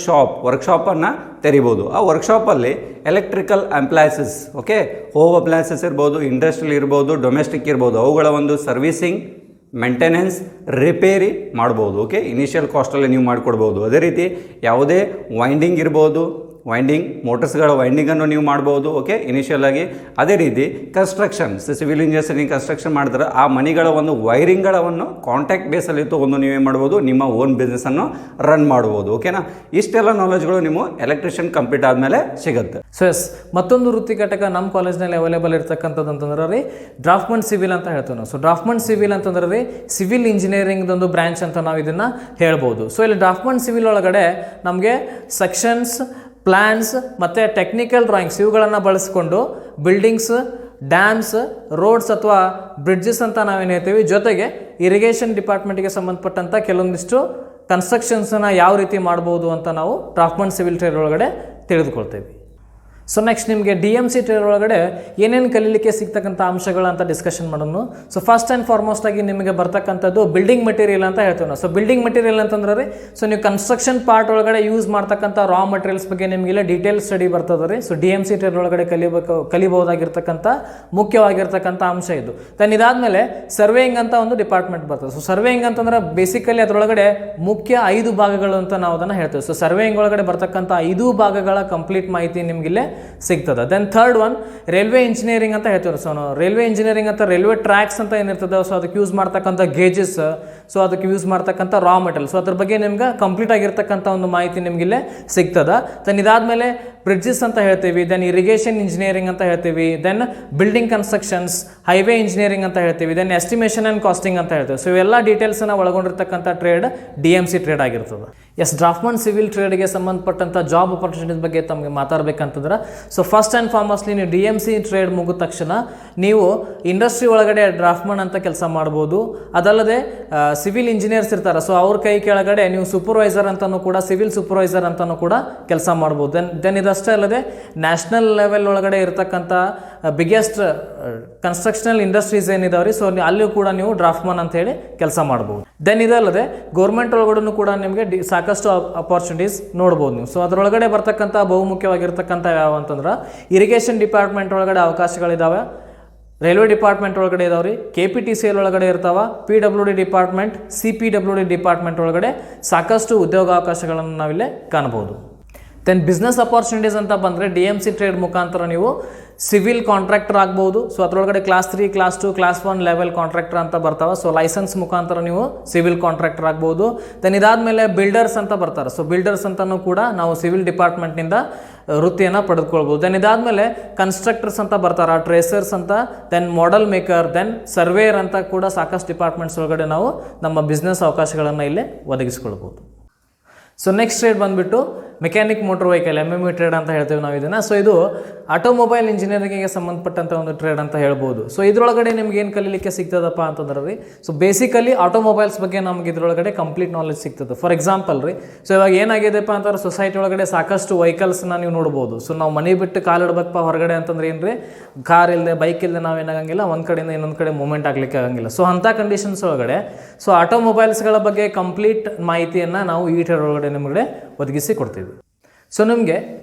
ವರ್ಕ್ಶಾಪನ್ನು ತೆರಿಬೋದು. ಆ ವರ್ಕ್ಶಾಪಲ್ಲಿ electrical appliances, okay, home appliances ಇರ್ಬೋದು, ಇಂಡಸ್ಟ್ರಿಯಲ್ ಇರ್ಬೋದು, ಡೊಮೆಸ್ಟಿಕ್ ಇರ್ಬೋದು, ಅವುಗಳ ಒಂದು ಸರ್ವಿಸಿಂಗ್, ಮೇಂಟೆನೆನ್ಸ್, ರಿಪೇರಿ ಮಾಡ್ಬೋದು. ಓಕೆ, ಇನಿಷಿಯಲ್ ಕಾಸ್ಟಲ್ಲಿ ನೀವು ಮಾಡಿಕೊಡ್ಬೋದು. ಅದೇ ರೀತಿ ಯಾವುದೇ ವೈಂಡಿಂಗ್ ಇರ್ಬೋದು, ಮೋಟರ್ಸ್ಗಳ ವೈಂಡಿಂಗನ್ನು ನೀವು ಮಾಡ್ಬೋದು. ಓಕೆ, ಇನಿಷಿಯಲ್ ಆಗಿ. ಅದೇ ರೀತಿ ಕನ್ಸ್ಟ್ರಕ್ಷನ್, ಸಿವಿಲ್ ಇಂಜಿನಿಯರ್ಸ್ ಕನ್ಸ್ಟ್ರಕ್ಷನ್ ಮಾಡ್ತಾರೆ, ಆ ಮನೆಗಳ ಒಂದು ವೈರಿಂಗ್ಗಳನ್ನು ಕಾಂಟ್ಯಾಕ್ಟ್ ಬೇಸಲ್ಲಿ ತೊಗೊಂಡು ನೀವೇನು ಮಾಡ್ಬೋದು, ನಿಮ್ಮ ಓನ್ ಬಿಸ್ನೆಸ್ಸನ್ನು ರನ್ ಮಾಡ್ಬೋದು. ಓಕೆನಾ, ಇಷ್ಟೆಲ್ಲ ನಾಲೆಜ್ಗಳು ನೀವು ಎಲೆಕ್ಟ್ರಿಷಿಯನ್ ಕಂಪ್ಲೀಟ್ ಆದಮೇಲೆ ಸಿಗುತ್ತೆ. ಸೊ ಎಸ್, ಮತ್ತೊಂದು ವೃತ್ತಿ ಘಟಕ ನಮ್ಮ ಕಾಲೇಜ್ನಲ್ಲಿ ಅವೈಲೇಬಲ್ ಇರ್ತಕ್ಕಂಥದ್ದು ಅಂತಂದ್ರೆ ರೀ ಡ್ರಾಫ್ಟ್ಮನ್ ಸಿವಿಲ್ ಅಂತ ಹೇಳ್ತೀವಿ ನಾವು. ಸೊ ಡ್ರಾಫ್ಟ್ಮನ್ ಸಿವಿಲ್ ಅಂತಂದ್ರೆ ರೀ ಸಿವಿಲ್ ಇಂಜಿನಿಯರಿಂಗ್ದೊಂದು ಬ್ರಾಂಚ್ ಅಂತ ನಾವು ಇದನ್ನು ಹೇಳ್ಬೋದು. ಸೊ ಇಲ್ಲಿ ಡ್ರಾಫ್ಟ್ಮನ್ ಸಿವಿಲ್ ಒಳಗಡೆ ನಮಗೆ ಸೆಕ್ಷನ್ಸ್, ಪ್ಲ್ಯಾನ್ಸ್ ಮತ್ತು ಟೆಕ್ನಿಕಲ್ ಡ್ರಾಯಿಂಗ್ಸ್ ಇವುಗಳನ್ನು ಬಳಸಿಕೊಂಡು ಬಿಲ್ಡಿಂಗ್ಸ್, ಡ್ಯಾಮ್ಸ್, ರೋಡ್ಸ್ ಅಥವಾ ಬ್ರಿಡ್ಜಸ್ ಅಂತ ನಾವೇನು ಹೇಳ್ತೀವಿ, ಜೊತೆಗೆ ಇರಿಗೇಷನ್ ಡಿಪಾರ್ಟ್ಮೆಂಟ್ಗೆ ಸಂಬಂಧಪಟ್ಟಂಥ ಕೆಲವೊಂದಿಷ್ಟು ಕನ್ಸ್ಟ್ರಕ್ಷನ್ಸನ್ನು ಯಾವ ರೀತಿ ಮಾಡ್ಬೋದು ಅಂತ ನಾವು ಡ್ರಾಫ್ಟ್ಮನ್ ಸಿವಿಲ್ ಟ್ರೇಡ್ ಒಳಗಡೆ ತಿಳಿದುಕೊಳ್ತೇವೆ. ಸೊ ನೆಕ್ಸ್ಟ್ ನಿಮಗೆ DMC ಟ್ರೇಡ್ ಒಳಗಡೆ ಏನೇನು ಕಲೀಲಿಕ್ಕೆ ಸಿಗ್ತಕ್ಕಂಥ ಅಂಶಗಳಂತ ಡಿಸ್ಕಷನ್ ಮಾಡೋಣ. ಸೊ ಫಸ್ಟ್ ಆ್ಯಂಡ್ ಫಾರ್ಮೋಸ್ಟ್ ಆಗಿ ನಿಮಗೆ ಬರ್ತಕ್ಕಂಥದ್ದು ಬಿಲ್ಡಿಂಗ್ ಮೆಟೀರಿಯಲ್ ಅಂತ ಹೇಳ್ತೀವಿ ನಾವು. ಸೊ ಬಿಲ್ಡಿಂಗ್ ಮೆಟೀರಿಯಲ್ ಅಂತಂದ್ರೆ ರೀ, ಸೊ ನೀವು ಕನ್ಸ್ಟ್ರಕ್ಷನ್ ಪಾರ್ಟ್ ಒಳಗಡೆ ಯೂಸ್ ಮಾಡ್ತಕ್ಕಂಥ ರಾ ಮಟೀರಿಯಲ್ಸ್ ಬಗ್ಗೆ ನಿಮಗೆಲ್ಲ ಡೀಟೇಲ್ ಸ್ಟಡಿ ಬರ್ತದೆ ರೀ. ಸೊ DMC ಟ್ರೇಡ್ ಒಳಗಡೆ ಕಲಿಬಹುದಾಗಿರ್ತಕ್ಕಂಥ ಮುಖ್ಯವಾಗಿರ್ತಕ್ಕಂಥ ಅಂಶ ಇದು. ದೆನ್ ಇದಾದಮೇಲೆ ಸರ್ವೇಯಿಂಗ್ ಅಂತ ಒಂದು ಡಿಪಾರ್ಟ್ಮೆಂಟ್ ಬರ್ತದೆ. ಸೊ ಸರ್ವೇಯಿಂಗ್ ಅಂತಂದ್ರೆ ಬೇಸಿಕಲಿ ಅದರೊಳಗಡೆ ಮುಖ್ಯ 5 ಭಾಗಗಳು ಅಂತ ನಾವು ಅದನ್ನು ಹೇಳ್ತೇವೆ. ಸೊ ಸರ್ವೇಯಿಂಗ್ ಒಳಗಡೆ ಬರ್ತಕ್ಕಂಥ 5 ಭಾಗಗಳ ಕಂಪ್ಲೀಟ್ ಮಾಹಿತಿ ನಿಮಗಿಲ್ಲೇ ಸಿಗ್ತದೆ. Then third one railway engineering ಅಂತ ಹೇಳ್ತೀವಿ. ಸೊ ನಾವು ರೈಲ್ವೆ ಇಂಜಿನಿಯರಿಂಗ್ ಅಂತ ರೈಲ್ವೆ ಟ್ರ್ಯಾಕ್ಸ್ ಅಂತ ಏನಿರ್ತದೆ, ಸೊ ಅದಕ್ಕೆ ಯೂಸ್ ಮಾಡ್ತಕ್ಕಂಥ ಗೇಜಸ್, ಸೊ ಅದಕ್ಕೆ ಯೂಸ್ ಮಾಡ್ತಕ್ಕಂಥ ರಾ ಮೆಟೀರಿಯಲ್, ಸೊ ಅದ್ರ ಬಗ್ಗೆ ನಿಮ್ಗೆ ಕಂಪ್ಲೀಟ್ ಆಗಿರ್ತಕ್ಕಂಥ ಒಂದು ಮಾಹಿತಿ ನಿಮಗಿಲ್ಲೇ ಸಿಗ್ತದೆ. ದೆನ್ ಇದಾದಮೇಲೆ ಬ್ರಿಡ್ಜಸ್ ಅಂತ ಹೇಳ್ತೀವಿ, ದೆನ್ ಇರಿಗೇಷನ್ ಇಂಜಿನಿಯರಿಂಗ್ ಅಂತ ಹೇಳ್ತೀವಿ, then building constructions, highway engineering ಅಂತ ಹೇಳ್ತೀವಿ, ದೆನ್ ಎಸ್ಟಿಮೇಷನ್ ಆ್ಯಂಡ್ ಕಾಸ್ಟಿಂಗ್ ಅಂತ ಹೇಳ್ತೀವಿ. ಸೊ ಇವೆಲ್ಲ ಡೀಟೇಲ್ಸನ್ನು ಒಳಗೊಂಡಿರ್ತಕ್ಕಂಥ ಟ್ರೇಡ್ DMC ಟ್ರೇಡ್ ಆಗಿರ್ತದೆ. ಎಸ್, ಡ್ರಾಫ್ಟ್ಮನ್ ಸಿವಿಲ್ ಟ್ರೇಡ್ಗೆ ಸಂಬಂಧಪಟ್ಟಂಥ ಜಾಬ್ ಅಪರ್ಚುನಿಟೀಸ್ ಬಗ್ಗೆ ತಮಗೆ ಮಾತಾಡಬೇಕಂತಂದ್ರೆ, ಸೊ ಫಸ್ಟ್ ಆ್ಯಂಡ್ ಫಾರ್ಮೋಸ್ಟ್ಲಿ ನೀವು DMC ಟ್ರೇಡ್ ಮುಗಿದ ತಕ್ಷಣ ನೀವು ಇಂಡಸ್ಟ್ರಿ ಒಳಗಡೆ ಡ್ರಾಫ್ಟ್ಮನ್ ಅಂತ ಕೆಲಸ ಮಾಡ್ಬೋದು. ಅದಲ್ಲದೆ ಸಿವಿಲ್ ಇಂಜಿನಿಯರ್ಸ್ ಇರ್ತಾರೆ, ಸೊ ಅವ್ರ ಕೈ ಕೆಳಗಡೆ ನೀವು ಸೂಪರ್ವೈಸರ್ ಅಂತಲೂ ಕೂಡ, ಸಿವಿಲ್ ಸೂಪರ್ವೈಸರ್ ಅಂತಲೂ ಕೂಡ ಕೆಲಸ ಮಾಡ್ಬೋದು. ದೆನ್ ಇದರ ಅದಷ್ಟೇ ಅಲ್ಲದೆ ನ್ಯಾಷನಲ್ ಲೆವೆಲ್ ಒಳಗಡೆ ಇರತಕ್ಕಂಥ ಬಿಗ್ಗೆಸ್ಟ್ ಕನ್ಸ್ಟ್ರಕ್ಷನಲ್ ಇಂಡಸ್ಟ್ರೀಸ್ ಏನಿದಾವೆ ರೀ, ಸೊ ಅಲ್ಲಿಯೂ ಕೂಡ ನೀವು ಡ್ರಾಫ್ಟ್ಮನ್ ಅಂತ ಹೇಳಿ ಕೆಲಸ ಮಾಡ್ಬೋದು. ದೆನ್ ಇದಲ್ಲದೆ ಗೌರ್ಮೆಂಟ್ ಒಳಗಡೆ ಕೂಡ ನಿಮಗೆ ಸಾಕಷ್ಟು ಅಪಾರ್ಚುನಿಟೀಸ್ ನೋಡ್ಬೋದು ನೀವು. ಸೊ ಅದರೊಳಗಡೆ ಬರ್ತಕ್ಕಂಥ ಬಹುಮುಖ್ಯವಾಗಿರ್ತಕ್ಕಂಥ ಯಾವ ಅಂತಂದ್ರೆ ಇರಿಗೇಷನ್ ಡಿಪಾರ್ಟ್ಮೆಂಟ್ ಒಳಗಡೆ ಅವಕಾಶಗಳಿದ್ದಾವೆ, ರೈಲ್ವೆ ಡಿಪಾರ್ಟ್ಮೆಂಟ್ ಒಳಗಡೆ ಇದಾವೆ ರೀ, KPTCL ಒಳಗಡೆ ಇರ್ತಾವೆ, PWD ಡಿಪಾರ್ಟ್ಮೆಂಟ್, CPWD ಡಿಪಾರ್ಟ್ಮೆಂಟ್ ಒಳಗಡೆ ಸಾಕಷ್ಟು ಉದ್ಯೋಗಾವಕಾಶಗಳನ್ನು ನಾವಿಲ್ಲೇ ಕಾಣ್ಬೋದು. ದೆನ್ ಬಿಸ್ನೆಸ್ ಅಪಾರ್ಚುನಿಟೀಸ್ ಅಂತ ಬಂದರೆ DMC ಟ್ರೇಡ್ ಮುಖಾಂತರ ನೀವು ಸಿವಿಲ್ ಕಾಂಟ್ರಾಕ್ಟರ್ ಆಗ್ಬೋದು. ಸೊ ಅದರೊಳಗಡೆ class 3, class 2, class 1 level contractor ಅಂತ ಬರ್ತಾವೆ. ಸೊ ಲೈಸೆನ್ಸ್ ಮುಖಾಂತರ ನೀವು ಸಿವಿಲ್ ಕಾಂಟ್ರಾಕ್ಟರ್ ಆಗ್ಬೋದು. ದೆನ್ ಇದಾದಮೇಲೆ ಬಿಲ್ಡರ್ಸ್ ಅಂತ ಬರ್ತಾರೆ. ಸೊ ಬಿಲ್ಡರ್ಸ್ ಅಂತಲೂ ಕೂಡ ನಾವು ಸಿವಿಲ್ ಡಿಪಾರ್ಟ್ಮೆಂಟ್ನಿಂದ ವೃತ್ತಿಯನ್ನು ಪಡೆದುಕೊಳ್ಬೋದು. ದೆನ್ ಇದಾದಮೇಲೆ ಕನ್ಸ್ಟ್ರಕ್ಟರ್ಸ್ ಅಂತ ಬರ್ತಾರೆ, ಟ್ರೇಸರ್ಸ್ ಅಂತ, then model maker, then surveyor ಅಂತ ಕೂಡ ಸಾಕಷ್ಟು ಡಿಪಾರ್ಟ್ಮೆಂಟ್ಸ್ ಒಳಗಡೆ ನಾವು ನಮ್ಮ ಬಿಸ್ನೆಸ್ ಅವಕಾಶಗಳನ್ನು ಇಲ್ಲೇ ಒದಗಿಸ್ಕೊಳ್ಬೋದು. ಸೊ ನೆಕ್ಸ್ಟ್ ಟ್ರೇಡ್ ಬಂದುಬಿಟ್ಟು mechanic motor vehicle, MME trade ಅಂತ ಹೇಳ್ತೀವಿ ನಾವು ಇದನ್ನು. ಸೊ ಇದು ಆಟೋಮೊಬೈಲ್ ಇಂಜಿನಿಯರಿಂಗಿಗೆ ಸಂಬಂಧಪಟ್ಟಂಥ ಒಂದು ಟ್ರೇಡ್ ಅಂತ ಹೇಳ್ಬೋದು. ಸೊ ಇದರೊಳಗಡೆ ನಿಮ್ಗೆ ಏನು ಕಲೀಲಿಕ್ಕೆ ಸಿಗ್ತದಪ್ಪ ಅಂತಂದ್ರೆ ರೀ, ಸೊ ಬೇಸಿಕಲಿ ಆಟೋಮೊಬೈಲ್ಸ್ ಬಗ್ಗೆ ನಮ್ಗೆ ಇದರೊಳಗಡೆ ಕಂಪ್ಲೀಟ್ ನಾಲೆಜ್ ಸಿಗ್ತದೆ. ಫಾರ್ ಎಕ್ಸಾಂಪಲ್ ರೀ, ಸೊ ಇವಾಗ ಏನಾಗಿದೆಪ್ಪ ಅಂತಂದ್ರೆ ಸೊಸೈಟಿ ಒಳಗಡೆ ಸಾಕಷ್ಟು ವೆಹಿಕಲ್ಸ್ನ ನೀವು ನೋಡ್ಬೋದು. ಸೊ ನಾವು ಮನೆ ಬಿಟ್ಟು ಕಾಲಿಡ್ಬೇಕಪ್ಪ ಹೊರಗಡೆ ಅಂತಂದ್ರೆ ಏನು ರೀ, ಕಾರ್ ಇಲ್ಲದೆ ಬೈಕ್ ಇಲ್ಲದೆ ನಾವೇನಾಗಂಗಿಲ್ಲ, ಒಂದು ಕಡೆಯಿಂದ ಇನ್ನೊಂದು ಕಡೆ ಮೂವ್ಮೆಂಟ್ ಆಗಲಿಕ್ಕೆ ಆಗಂಗಿಲ್ಲ. ಸೊ ಅಂಥ ಕಂಡೀಷನ್ಸ್ ಒಳಗಡೆ ಸೊ ಆಟೋಮೊಬೈಲ್ಸ್ಗಳ ಬಗ್ಗೆ ಕಂಪ್ಲೀಟ್ ಮಾಹಿತಿಯನ್ನು ನಾವು ಈ ಟ್ರೇಡ್ ಒಳಗಡೆ ನಿಮಗೆ ಒದಗಿಸಿ ಕೊಡ್ತೀವಿ. ಸೊ ನಿಮಗೆ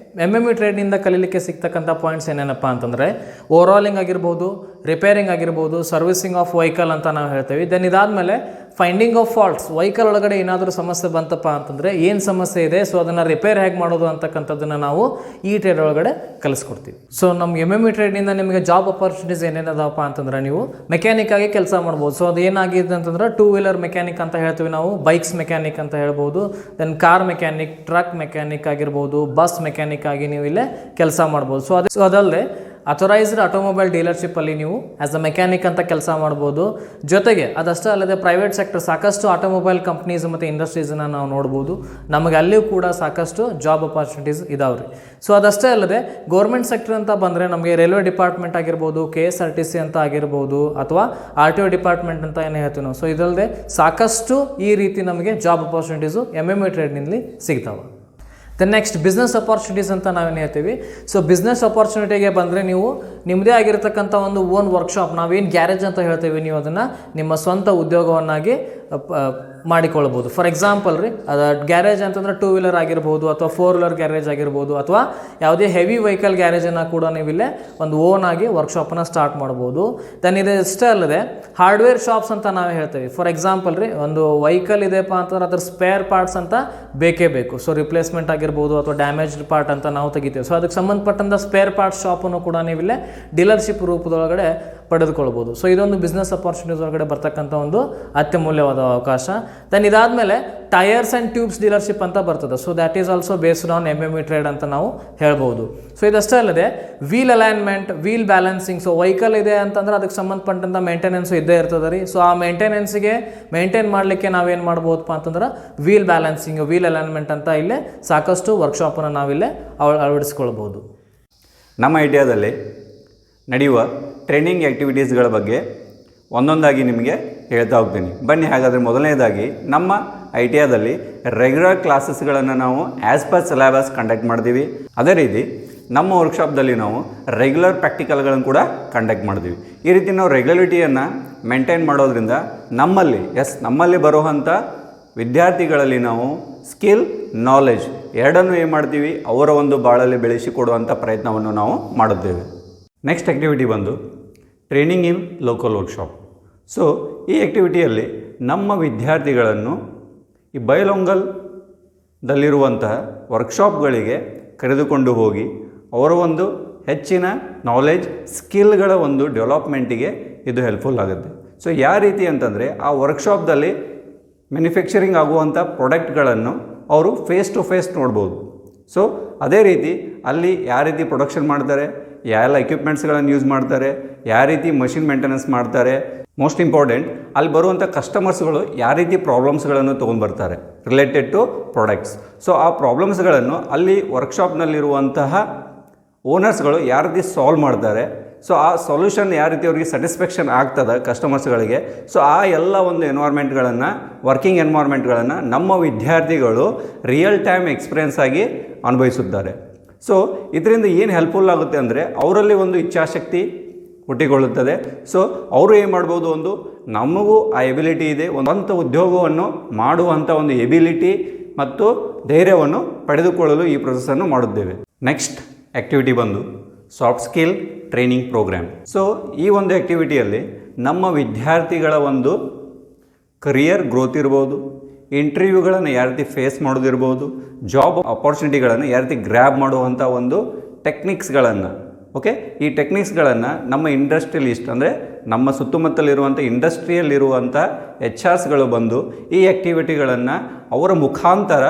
MME ಟ್ರೇಡ್ನಿಂದ ಕಲೀಲಿಕ್ಕೆ ಸಿಗ್ತಕ್ಕಂಥ ಪಾಯಿಂಟ್ಸ್ ಏನೇನಪ್ಪ ಅಂತಂದರೆ ಓವರಾಲಿಂಗ್ ಆಗಿರ್ಬೋದು, ರಿಪೇರಿಂಗ್ ಆಗಿರ್ಬೋದು, ಸರ್ವಿಸಿಂಗ್ ಆಫ್ ವೆಹಿಕಲ್ ಅಂತ ನಾವು ಹೇಳ್ತೀವಿ. ದೆನ್ ಇದಾದಮೇಲೆ ಫೈಂಡಿಂಗ್ ಆಫ್ ಫಾಲ್ಟ್ಸ್, ವೆಹಿಕಲ್ ಒಳಗಡೆ ಏನಾದರೂ ಸಮಸ್ಯೆ ಬಂತಪ್ಪ ಅಂತಂದರೆ ಏನು ಸಮಸ್ಯೆ ಇದೆ, ಸೊ ಅದನ್ನು ರಿಪೇರ್ ಹೇಗೆ ಮಾಡೋದು ಅಂತಕ್ಕಂಥದ್ದನ್ನು ನಾವು ಈ ಟ್ರೇಡ್ ಒಳಗಡೆ ಕಲಿಸ್ಕೊಡ್ತೀವಿ. ಸೊ ನಮ್ಮ MME ಟ್ರೇಡ್ನಿಂದ ನಿಮಗೆ ಜಾಬ್ ಅಪಾರ್ಚುನಿಟೀಸ್ ಏನೇನದಪ್ಪ ಅಂತಂದ್ರೆ ನೀವು ಮೆಕ್ಯಾನಿಕ್ ಆಗಿ ಕೆಲಸ ಮಾಡ್ಬೋದು. ಸೊ ಅದು ಏನಾಗಿದೆ ಅಂತಂದ್ರೆ 2 ವೀಲರ್ ಮೆಕ್ಯಾನಿಕ್ ಅಂತ ಹೇಳ್ತೀವಿ ನಾವು, ಬೈಕ್ಸ್ ಮೆಕ್ಯಾನಿಕ್ ಅಂತ ಹೇಳ್ಬೋದು, then car mechanic, truck mechanic ಆಗಿರ್ಬೋದು, ಬಸ್ ಮೆಕ್ಯಾನಿಕ್ ಆಗಿ ನೀವು ಇಲ್ಲೇ ಕೆಲಸ ಮಾಡ್ಬೋದು. ಸೊ ಅದಲ್ಲದೆ ಅಥರೈಸ್ಡ್ ಆಟೋಮೊಬೈಲ್ ಡೀಲರ್ಶಿಪ್ಪಲ್ಲಿ ನೀವು ಆ್ಯಸ್ ಅ ಮೆಕ್ಯಾನಿಕ್ ಅಂತ ಕೆಲಸ ಮಾಡ್ಬೋದು. ಜೊತೆಗೆ ಅದಷ್ಟೇ ಅಲ್ಲದೆ ಪ್ರೈವೇಟ್ ಸೆಕ್ಟರ್ ಸಾಕಷ್ಟು ಆಟೋಮೊಬೈಲ್ ಕಂಪ್ನೀಸ್ ಮತ್ತು ಇಂಡಸ್ಟ್ರೀಸನ್ನು ನಾವು ನೋಡ್ಬೋದು. ನಮಗೆ ಅಲ್ಲಿಯೂ ಕೂಡ ಸಾಕಷ್ಟು ಜಾಬ್ ಅಪಾರ್ಚುನಿಟೀಸ್ ಇದಾವೆ ರೀ. ಸೊ ಅದಷ್ಟೇ ಅಲ್ಲದೆ ಗೌರ್ಮೆಂಟ್ ಸೆಕ್ಟರ್ ಅಂತ ಬಂದರೆ ನಮಗೆ ರೈಲ್ವೆ ಡಿಪಾರ್ಟ್ಮೆಂಟ್ ಆಗಿರ್ಬೋದು, KSRTC ಅಂತ ಆಗಿರ್ಬೋದು, ಅಥವಾ RTO ಡಿಪಾರ್ಟ್ಮೆಂಟ್ ಅಂತ ಏನು ಹೇಳ್ತೀವಿ ನಾವು. ಸೊ ಇದಲ್ಲದೆ ಸಾಕಷ್ಟು ಈ ರೀತಿ ನಮಗೆ ಜಾಬ್ ಅಪಾರ್ಚುನಿಟೀಸು MME ಟ್ರೇಡ್ನಲ್ಲಿ ಸಿಗ್ತಾವೆ. ದೆನ್ ನೆಕ್ಸ್ಟ್ ಬಿಸ್ನೆಸ್ ಅಪಾರ್ಚುನಿಟೀಸ್ ಅಂತ ನಾವೇನು ಹೇಳ್ತೀವಿ. ಸೊ ಬಿಸ್ನೆಸ್ ಅಪಾರ್ಚುನಿಟಿಗೆ ಬಂದರೆ ನೀವು ನಿಮ್ಮದೇ ಆಗಿರ್ತಕ್ಕಂಥ ಒಂದು ಓನ್ ವರ್ಕ್ಶಾಪ್, ನಾವೇನು ಗ್ಯಾರೇಜ್ ಅಂತ ಹೇಳ್ತೀವಿ, ನೀವು ಅದನ್ನು ನಿಮ್ಮ ಸ್ವಂತ ಉದ್ಯೋಗವನ್ನಾಗಿ ಮಾಡಿಕೊಳ್ಬೋದು. ಫಾರ್ ಎಕ್ಸಾಂಪಲ್ ರೀ, ಅದು ಗ್ಯಾರೇಜ್ ಅಂತಂದ್ರೆ 2 ವೀಲರ್ ಆಗಿರ್ಬೋದು, ಅಥವಾ 4 ವೀಲರ್ ಗ್ಯಾರೇಜ್ ಆಗಿರ್ಬೋದು, ಅಥವಾ ಯಾವುದೇ ಹೆವಿ ವೆಹಿಕಲ್ ಗ್ಯಾರೇಜನ್ನು ಕೂಡ ನೀವಿಲ್ಲೇ ಒಂದು ಓನ್ ಆಗಿ ವರ್ಕ್ಶಾಪನ್ನು ಸ್ಟಾರ್ಟ್ ಮಾಡ್ಬೋದು. ದೆನ್ ಇದು ಇಷ್ಟೇ ಅಲ್ಲದೆ ಹಾರ್ಡ್ವೇರ್ ಶಾಪ್ಸ್ ಅಂತ ನಾವು ಹೇಳ್ತೀವಿ. ಫಾರ್ ಎಕ್ಸಾಂಪಲ್ ರೀ, ಒಂದು ವೆಹಿಕಲ್ ಇದೆಯಪ್ಪ ಅಂತಂದ್ರೆ ಅದ್ರ ಸ್ಪೇರ್ ಪಾರ್ಟ್ಸ್ ಅಂತ ಬೇಕೇ ಬೇಕು. ಸೊ ರಿಪ್ಲೇಸ್ಮೆಂಟ್ ಆಗಿರ್ಬೋದು ಅಥವಾ ಡ್ಯಾಮೇಜ್ಡ್ ಪಾರ್ಟ್ ಅಂತ ನಾವು ತೆಗಿತೀವಿ. ಸೊ ಅದಕ್ಕೆ ಸಂಬಂಧಪಟ್ಟಂಥ ಸ್ಪೇರ್ ಪಾರ್ಟ್ಸ್ ಶಾಪನ್ನು ಕೂಡ ನೀವಿಲ್ಲೇ ಡೀಲರ್ಶಿಪ್ ರೂಪದೊಳಗಡೆ ಪಡೆದುಕೊಳ್ಬೋದು. ಸೊ ಇದೊಂದು ಬಿಸ್ನೆಸ್ ಅಪಾರ್ಚುನಿಟೀಸ್ ಒಳಗಡೆ ಬರ್ತಕ್ಕಂಥ ಒಂದು ಅತ್ಯಮೂಲ್ಯವಾದ ಅವಕಾಶ. ದೆನ್ ಇದಾದಮೇಲೆ ಟೈರ್ಸ್ ಆ್ಯಂಡ್ ಟ್ಯೂಬ್ಸ್ ಡೀಲರ್ಶಿಪ್ ಅಂತ ಬರ್ತದೆ. So that is also based on MME trade ಅಂತ ನಾವು ಹೇಳ್ಬೋದು. ಸೊ ಇದಷ್ಟೇ ಅಲ್ಲದೆ wheel alignment, wheel balancing. So vehicle ಇದೆ ಅಂತಂದ್ರೆ ಅದಕ್ಕೆ ಸಂಬಂಧಪಟ್ಟಂಥ ಮೇಂಟೆನೆನ್ಸು ಇದ್ದೇ ಇರ್ತದೆ ರೀ. ಸೊ ಆ ಮೇಂಟೆನೆನ್ಸಿಗೆ ಮೇಂಟೈನ್ ಮಾಡಲಿಕ್ಕೆ ನಾವೇನು ಮಾಡ್ಬೋದಪ್ಪ ಅಂತಂದ್ರೆ ವೀಲ್ ಬ್ಯಾಲೆನ್ಸಿಂಗ್, ವೀಲ್ ಅಲೈನ್ಮೆಂಟ್ ಅಂತ ಇಲ್ಲೇ ಸಾಕಷ್ಟು ವರ್ಕ್ಶಾಪನ್ನು ನಾವಿಲ್ಲೇ ಅಳವಡಿಸ್ಕೊಳ್ಬೋದು. ನಮ್ಮ ಐಡಿಯಾದಲ್ಲಿ ನಡೆಯುವ ಟ್ರೈನಿಂಗ್ ಆ್ಯಕ್ಟಿವಿಟೀಸ್ಗಳ ಬಗ್ಗೆ ಒಂದೊಂದಾಗಿ ನಿಮಗೆ ಹೇಳ್ತಾ ಹೋಗ್ತೀನಿ. ಬನ್ನಿ ಹಾಗಾದರೆ ಮೊದಲನೇದಾಗಿ ನಮ್ಮ ITIದಲ್ಲಿ ರೆಗ್ಯುಲರ್ ಕ್ಲಾಸಸ್ಗಳನ್ನು ನಾವು ಆ್ಯಸ್ ಪರ್ ಸಿಲೆಬಸ್ ಕಂಡಕ್ಟ್ ಮಾಡ್ತೀವಿ. ಅದೇ ರೀತಿ ನಮ್ಮ ವರ್ಕ್ಶಾಪ್ದಲ್ಲಿ ನಾವು ರೆಗ್ಯುಲರ್ ಪ್ರಾಕ್ಟಿಕಲ್ಗಳನ್ನು ಕೂಡ ಕಂಡಕ್ಟ್ ಮಾಡ್ತೀವಿ. ಈ ರೀತಿ ನಾವು ರೆಗ್ಯುಲರಿಟಿಯನ್ನು ಮೇಂಟೈನ್ ಮಾಡೋದ್ರಿಂದ ನಮ್ಮಲ್ಲಿ ಬರುವಂಥ ವಿದ್ಯಾರ್ಥಿಗಳಲ್ಲಿ ನಾವು ಸ್ಕಿಲ್, ನಾಲೆಜ್ ಎರಡನ್ನೂ ಏನು ಮಾಡ್ತೀವಿ, ಅವರ ಒಂದು ಬಾಳಲ್ಲಿ ಬೆಳೆಸಿಕೊಡುವಂಥ ಪ್ರಯತ್ನವನ್ನು ನಾವು ಮಾಡುತ್ತೇವೆ. ನೆಕ್ಸ್ಟ್ ಆ್ಯಕ್ಟಿವಿಟಿ ಬಂದು training in local workshop. So ಈ ಆ್ಯಕ್ಟಿವಿಟಿಯಲ್ಲಿ ನಮ್ಮ ವಿದ್ಯಾರ್ಥಿಗಳನ್ನು ಈ ಬೈಲೊಂಗಲ್ದಲ್ಲಿರುವಂತಹ ವರ್ಕ್ಶಾಪ್ಗಳಿಗೆ ಕರೆದುಕೊಂಡು ಹೋಗಿ ಅವರ ಒಂದು ಹೆಚ್ಚಿನ ನಾಲೆಜ್, ಸ್ಕಿಲ್ಗಳ ಒಂದು ಡೆವಲಪ್ಮೆಂಟಿಗೆ ಇದು ಹೆಲ್ಪ್ಫುಲ್ ಆಗುತ್ತೆ. ಸೊ ಯಾವ ರೀತಿ ಅಂತಂದರೆ ಆ ವರ್ಕ್ಶಾಪ್ದಲ್ಲಿ ಮ್ಯಾನುಫ್ಯಾಕ್ಚರಿಂಗ್ ಆಗುವಂಥ ಪ್ರಾಡಕ್ಟ್ಗಳನ್ನು ಅವರು ಫೇಸ್ ಟು ಫೇಸ್ ನೋಡ್ಬೋದು. ಸೊ ಅದೇ ರೀತಿ ಅಲ್ಲಿ ಯಾವ ರೀತಿ ಪ್ರೊಡಕ್ಷನ್ ಮಾಡ್ತಾರೆ, ಯಾವೆಲ್ಲ ಎಕ್ವಿಪ್ಮೆಂಟ್ಸ್ಗಳನ್ನು ಯೂಸ್ ಮಾಡ್ತಾರೆ, ಯಾವ ರೀತಿ ಮಷಿನ್ ಮೇಂಟೆನೆನ್ಸ್ ಮಾಡ್ತಾರೆ, ಮೋಸ್ಟ್ ಇಂಪಾರ್ಟೆಂಟ್ ಅಲ್ಲಿ ಬರುವಂಥ ಕಸ್ಟಮರ್ಸ್ಗಳು ಯಾವ ರೀತಿ ಪ್ರಾಬ್ಲಮ್ಸ್ಗಳನ್ನು ತೊಗೊಂಡ್ಬರ್ತಾರೆ ರಿಲೇಟೆಡ್ ಟು ಪ್ರಾಡಕ್ಟ್ಸ್. ಸೊ ಆ ಪ್ರಾಬ್ಲಮ್ಸ್ಗಳನ್ನು ಅಲ್ಲಿ ವರ್ಕ್ಶಾಪ್ನಲ್ಲಿರುವಂತಹ ಓನರ್ಸ್ಗಳು ಯಾವ ರೀತಿ ಸಾಲ್ವ್ ಮಾಡ್ತಾರೆ, ಸೊ ಆ ಸೊಲ್ಯೂಷನ್ ಯಾವ ರೀತಿ ಅವರಿಗೆ ಸ್ಯಾಟಿಸ್ಫ್ಯಾಕ್ಷನ್ ಆಗ್ತದೆ ಕಸ್ಟಮರ್ಸ್ಗಳಿಗೆ. ಸೊ ಆ ಎಲ್ಲ ಒಂದು ಎನ್ವೈರ್ಮೆಂಟ್ಗಳನ್ನು, ವರ್ಕಿಂಗ್ ಎನ್ವೈರ್ಮೆಂಟ್ಗಳನ್ನು ನಮ್ಮ ವಿದ್ಯಾರ್ಥಿಗಳು ರಿಯಲ್ ಟೈಮ್ ಎಕ್ಸ್ಪೀರಿಯನ್ಸ್ ಆಗಿ ಅನುಭವಿಸುತ್ತಾರೆ. ಸೊ ಇದರಿಂದ ಏನು ಹೆಲ್ಪ್ಫುಲ್ ಆಗುತ್ತೆ ಅಂದರೆ ಅವರಲ್ಲಿ ಒಂದು ಇಚ್ಛಾಶಕ್ತಿ ಹುಟ್ಟಿಕೊಳ್ಳುತ್ತದೆ. ಸೊ ಅವರು ಏನು ಮಾಡ್ಬೋದು, ಒಂದು ನಮಗೂ ಆ ಎಬಿಲಿಟಿ ಇದೆ, ಒಂದಂಥ ಉದ್ಯೋಗವನ್ನು ಮಾಡುವಂಥ ಒಂದು ಎಬಿಲಿಟಿ ಮತ್ತು ಧೈರ್ಯವನ್ನು ಪಡೆದುಕೊಳ್ಳಲು ಈ ಪ್ರೊಸೆಸನ್ನು ಮಾಡುತ್ತೇವೆ. ನೆಕ್ಸ್ಟ್ ಆ್ಯಕ್ಟಿವಿಟಿ ಬಂದು soft skill training programme. So ಈ ಒಂದು ಆ್ಯಕ್ಟಿವಿಟಿಯಲ್ಲಿ ನಮ್ಮ ವಿದ್ಯಾರ್ಥಿಗಳ ಒಂದು ಕರಿಯರ್ ಗ್ರೋತ್ ಇರ್ಬೋದು, ಇಂಟರ್ವ್ಯೂಗಳನ್ನು ಯಾವ ರೀತಿ ಫೇಸ್ ಮಾಡೋದಿರ್ಬೋದು, ಜಾಬ್ ಅಪಾರ್ಚುನಿಟಿಗಳನ್ನು ಯಾವ ರೀತಿ ಗ್ರ್ಯಾಬ್ ಮಾಡುವಂಥ ಒಂದು ಟೆಕ್ನಿಕ್ಸ್ಗಳನ್ನು, ಓಕೆ, ಈ ಟೆಕ್ನಿಕ್ಸ್ಗಳನ್ನು ನಮ್ಮ ಇಂಡಸ್ಟ್ರಿಯಲಿಸ್ಟ್ ಅಂದರೆ ನಮ್ಮ ಸುತ್ತಮುತ್ತಲಿರುವಂಥ ಇಂಡಸ್ಟ್ರಿಯಲ್ಲಿರುವಂಥ HR ಬಂದು ಈ ಆ್ಯಕ್ಟಿವಿಟಿಗಳನ್ನು ಅವರ ಮುಖಾಂತರ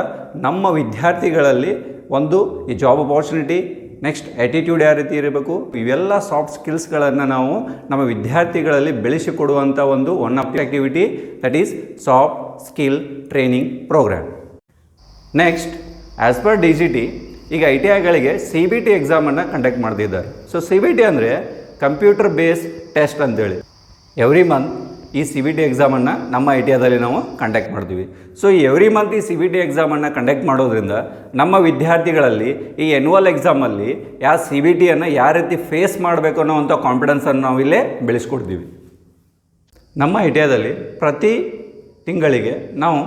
ನಮ್ಮ ವಿದ್ಯಾರ್ಥಿಗಳಲ್ಲಿ ಒಂದು ಈ ಜಾಬ್ ಅಪಾರ್ಚುನಿಟಿ, ನೆಕ್ಸ್ಟ್ ಆ್ಯಟಿಟ್ಯೂಡ್ ಯಾವ ರೀತಿ ಇರಬೇಕು, ಇವೆಲ್ಲ ಸಾಫ್ಟ್ ಸ್ಕಿಲ್ಸ್ಗಳನ್ನು ನಾವು ನಮ್ಮ ವಿದ್ಯಾರ್ಥಿಗಳಲ್ಲಿ ಬೆಳೆಸಿಕೊಡುವಂಥ one of the activity that is soft skill training program. Next as per DGT ಈಗ ITIಗಳಿಗೆ CBT ಎಕ್ಸಾಮನ್ನು ಕಂಡಕ್ಟ್ ಮಾಡ್ತಿದ್ದಾರೆ. ಸೊ CBT ಅಂದರೆ ಕಂಪ್ಯೂಟರ್ ಬೇಸ್ಡ್ ಟೆಸ್ಟ್ ಅಂತೇಳಿ ಎವ್ರಿ ಮಂತ್ ಈ CBT ಎಕ್ಸಾಮನ್ನು ನಮ್ಮ ITIದಲ್ಲಿ ನಾವು ಕಂಡಕ್ಟ್ ಮಾಡ್ತೀವಿ. ಸೊ ಈ ಎವ್ರಿ ಮಂತ್ ಈ CBT ಎಕ್ಸಾಮನ್ನು ಕಂಡಕ್ಟ್ ಮಾಡೋದ್ರಿಂದ ನಮ್ಮ ವಿದ್ಯಾರ್ಥಿಗಳಲ್ಲಿ ಈ ಆ್ಯನ್ಯುವಲ್ ಎಕ್ಸಾಮಲ್ಲಿ CBTಯನ್ನು ಯಾವ ರೀತಿ ಫೇಸ್ ಮಾಡಬೇಕು ಅನ್ನೋವಂಥ ಕಾನ್ಫಿಡೆನ್ಸನ್ನು ನಾವು ಇಲ್ಲೇ ಬೆಳೆಸ್ಕೊಡ್ತೀವಿ. ನಮ್ಮ ITIದಲ್ಲಿ ಪ್ರತಿ ತಿಂಗಳಿಗೆ ನಾವು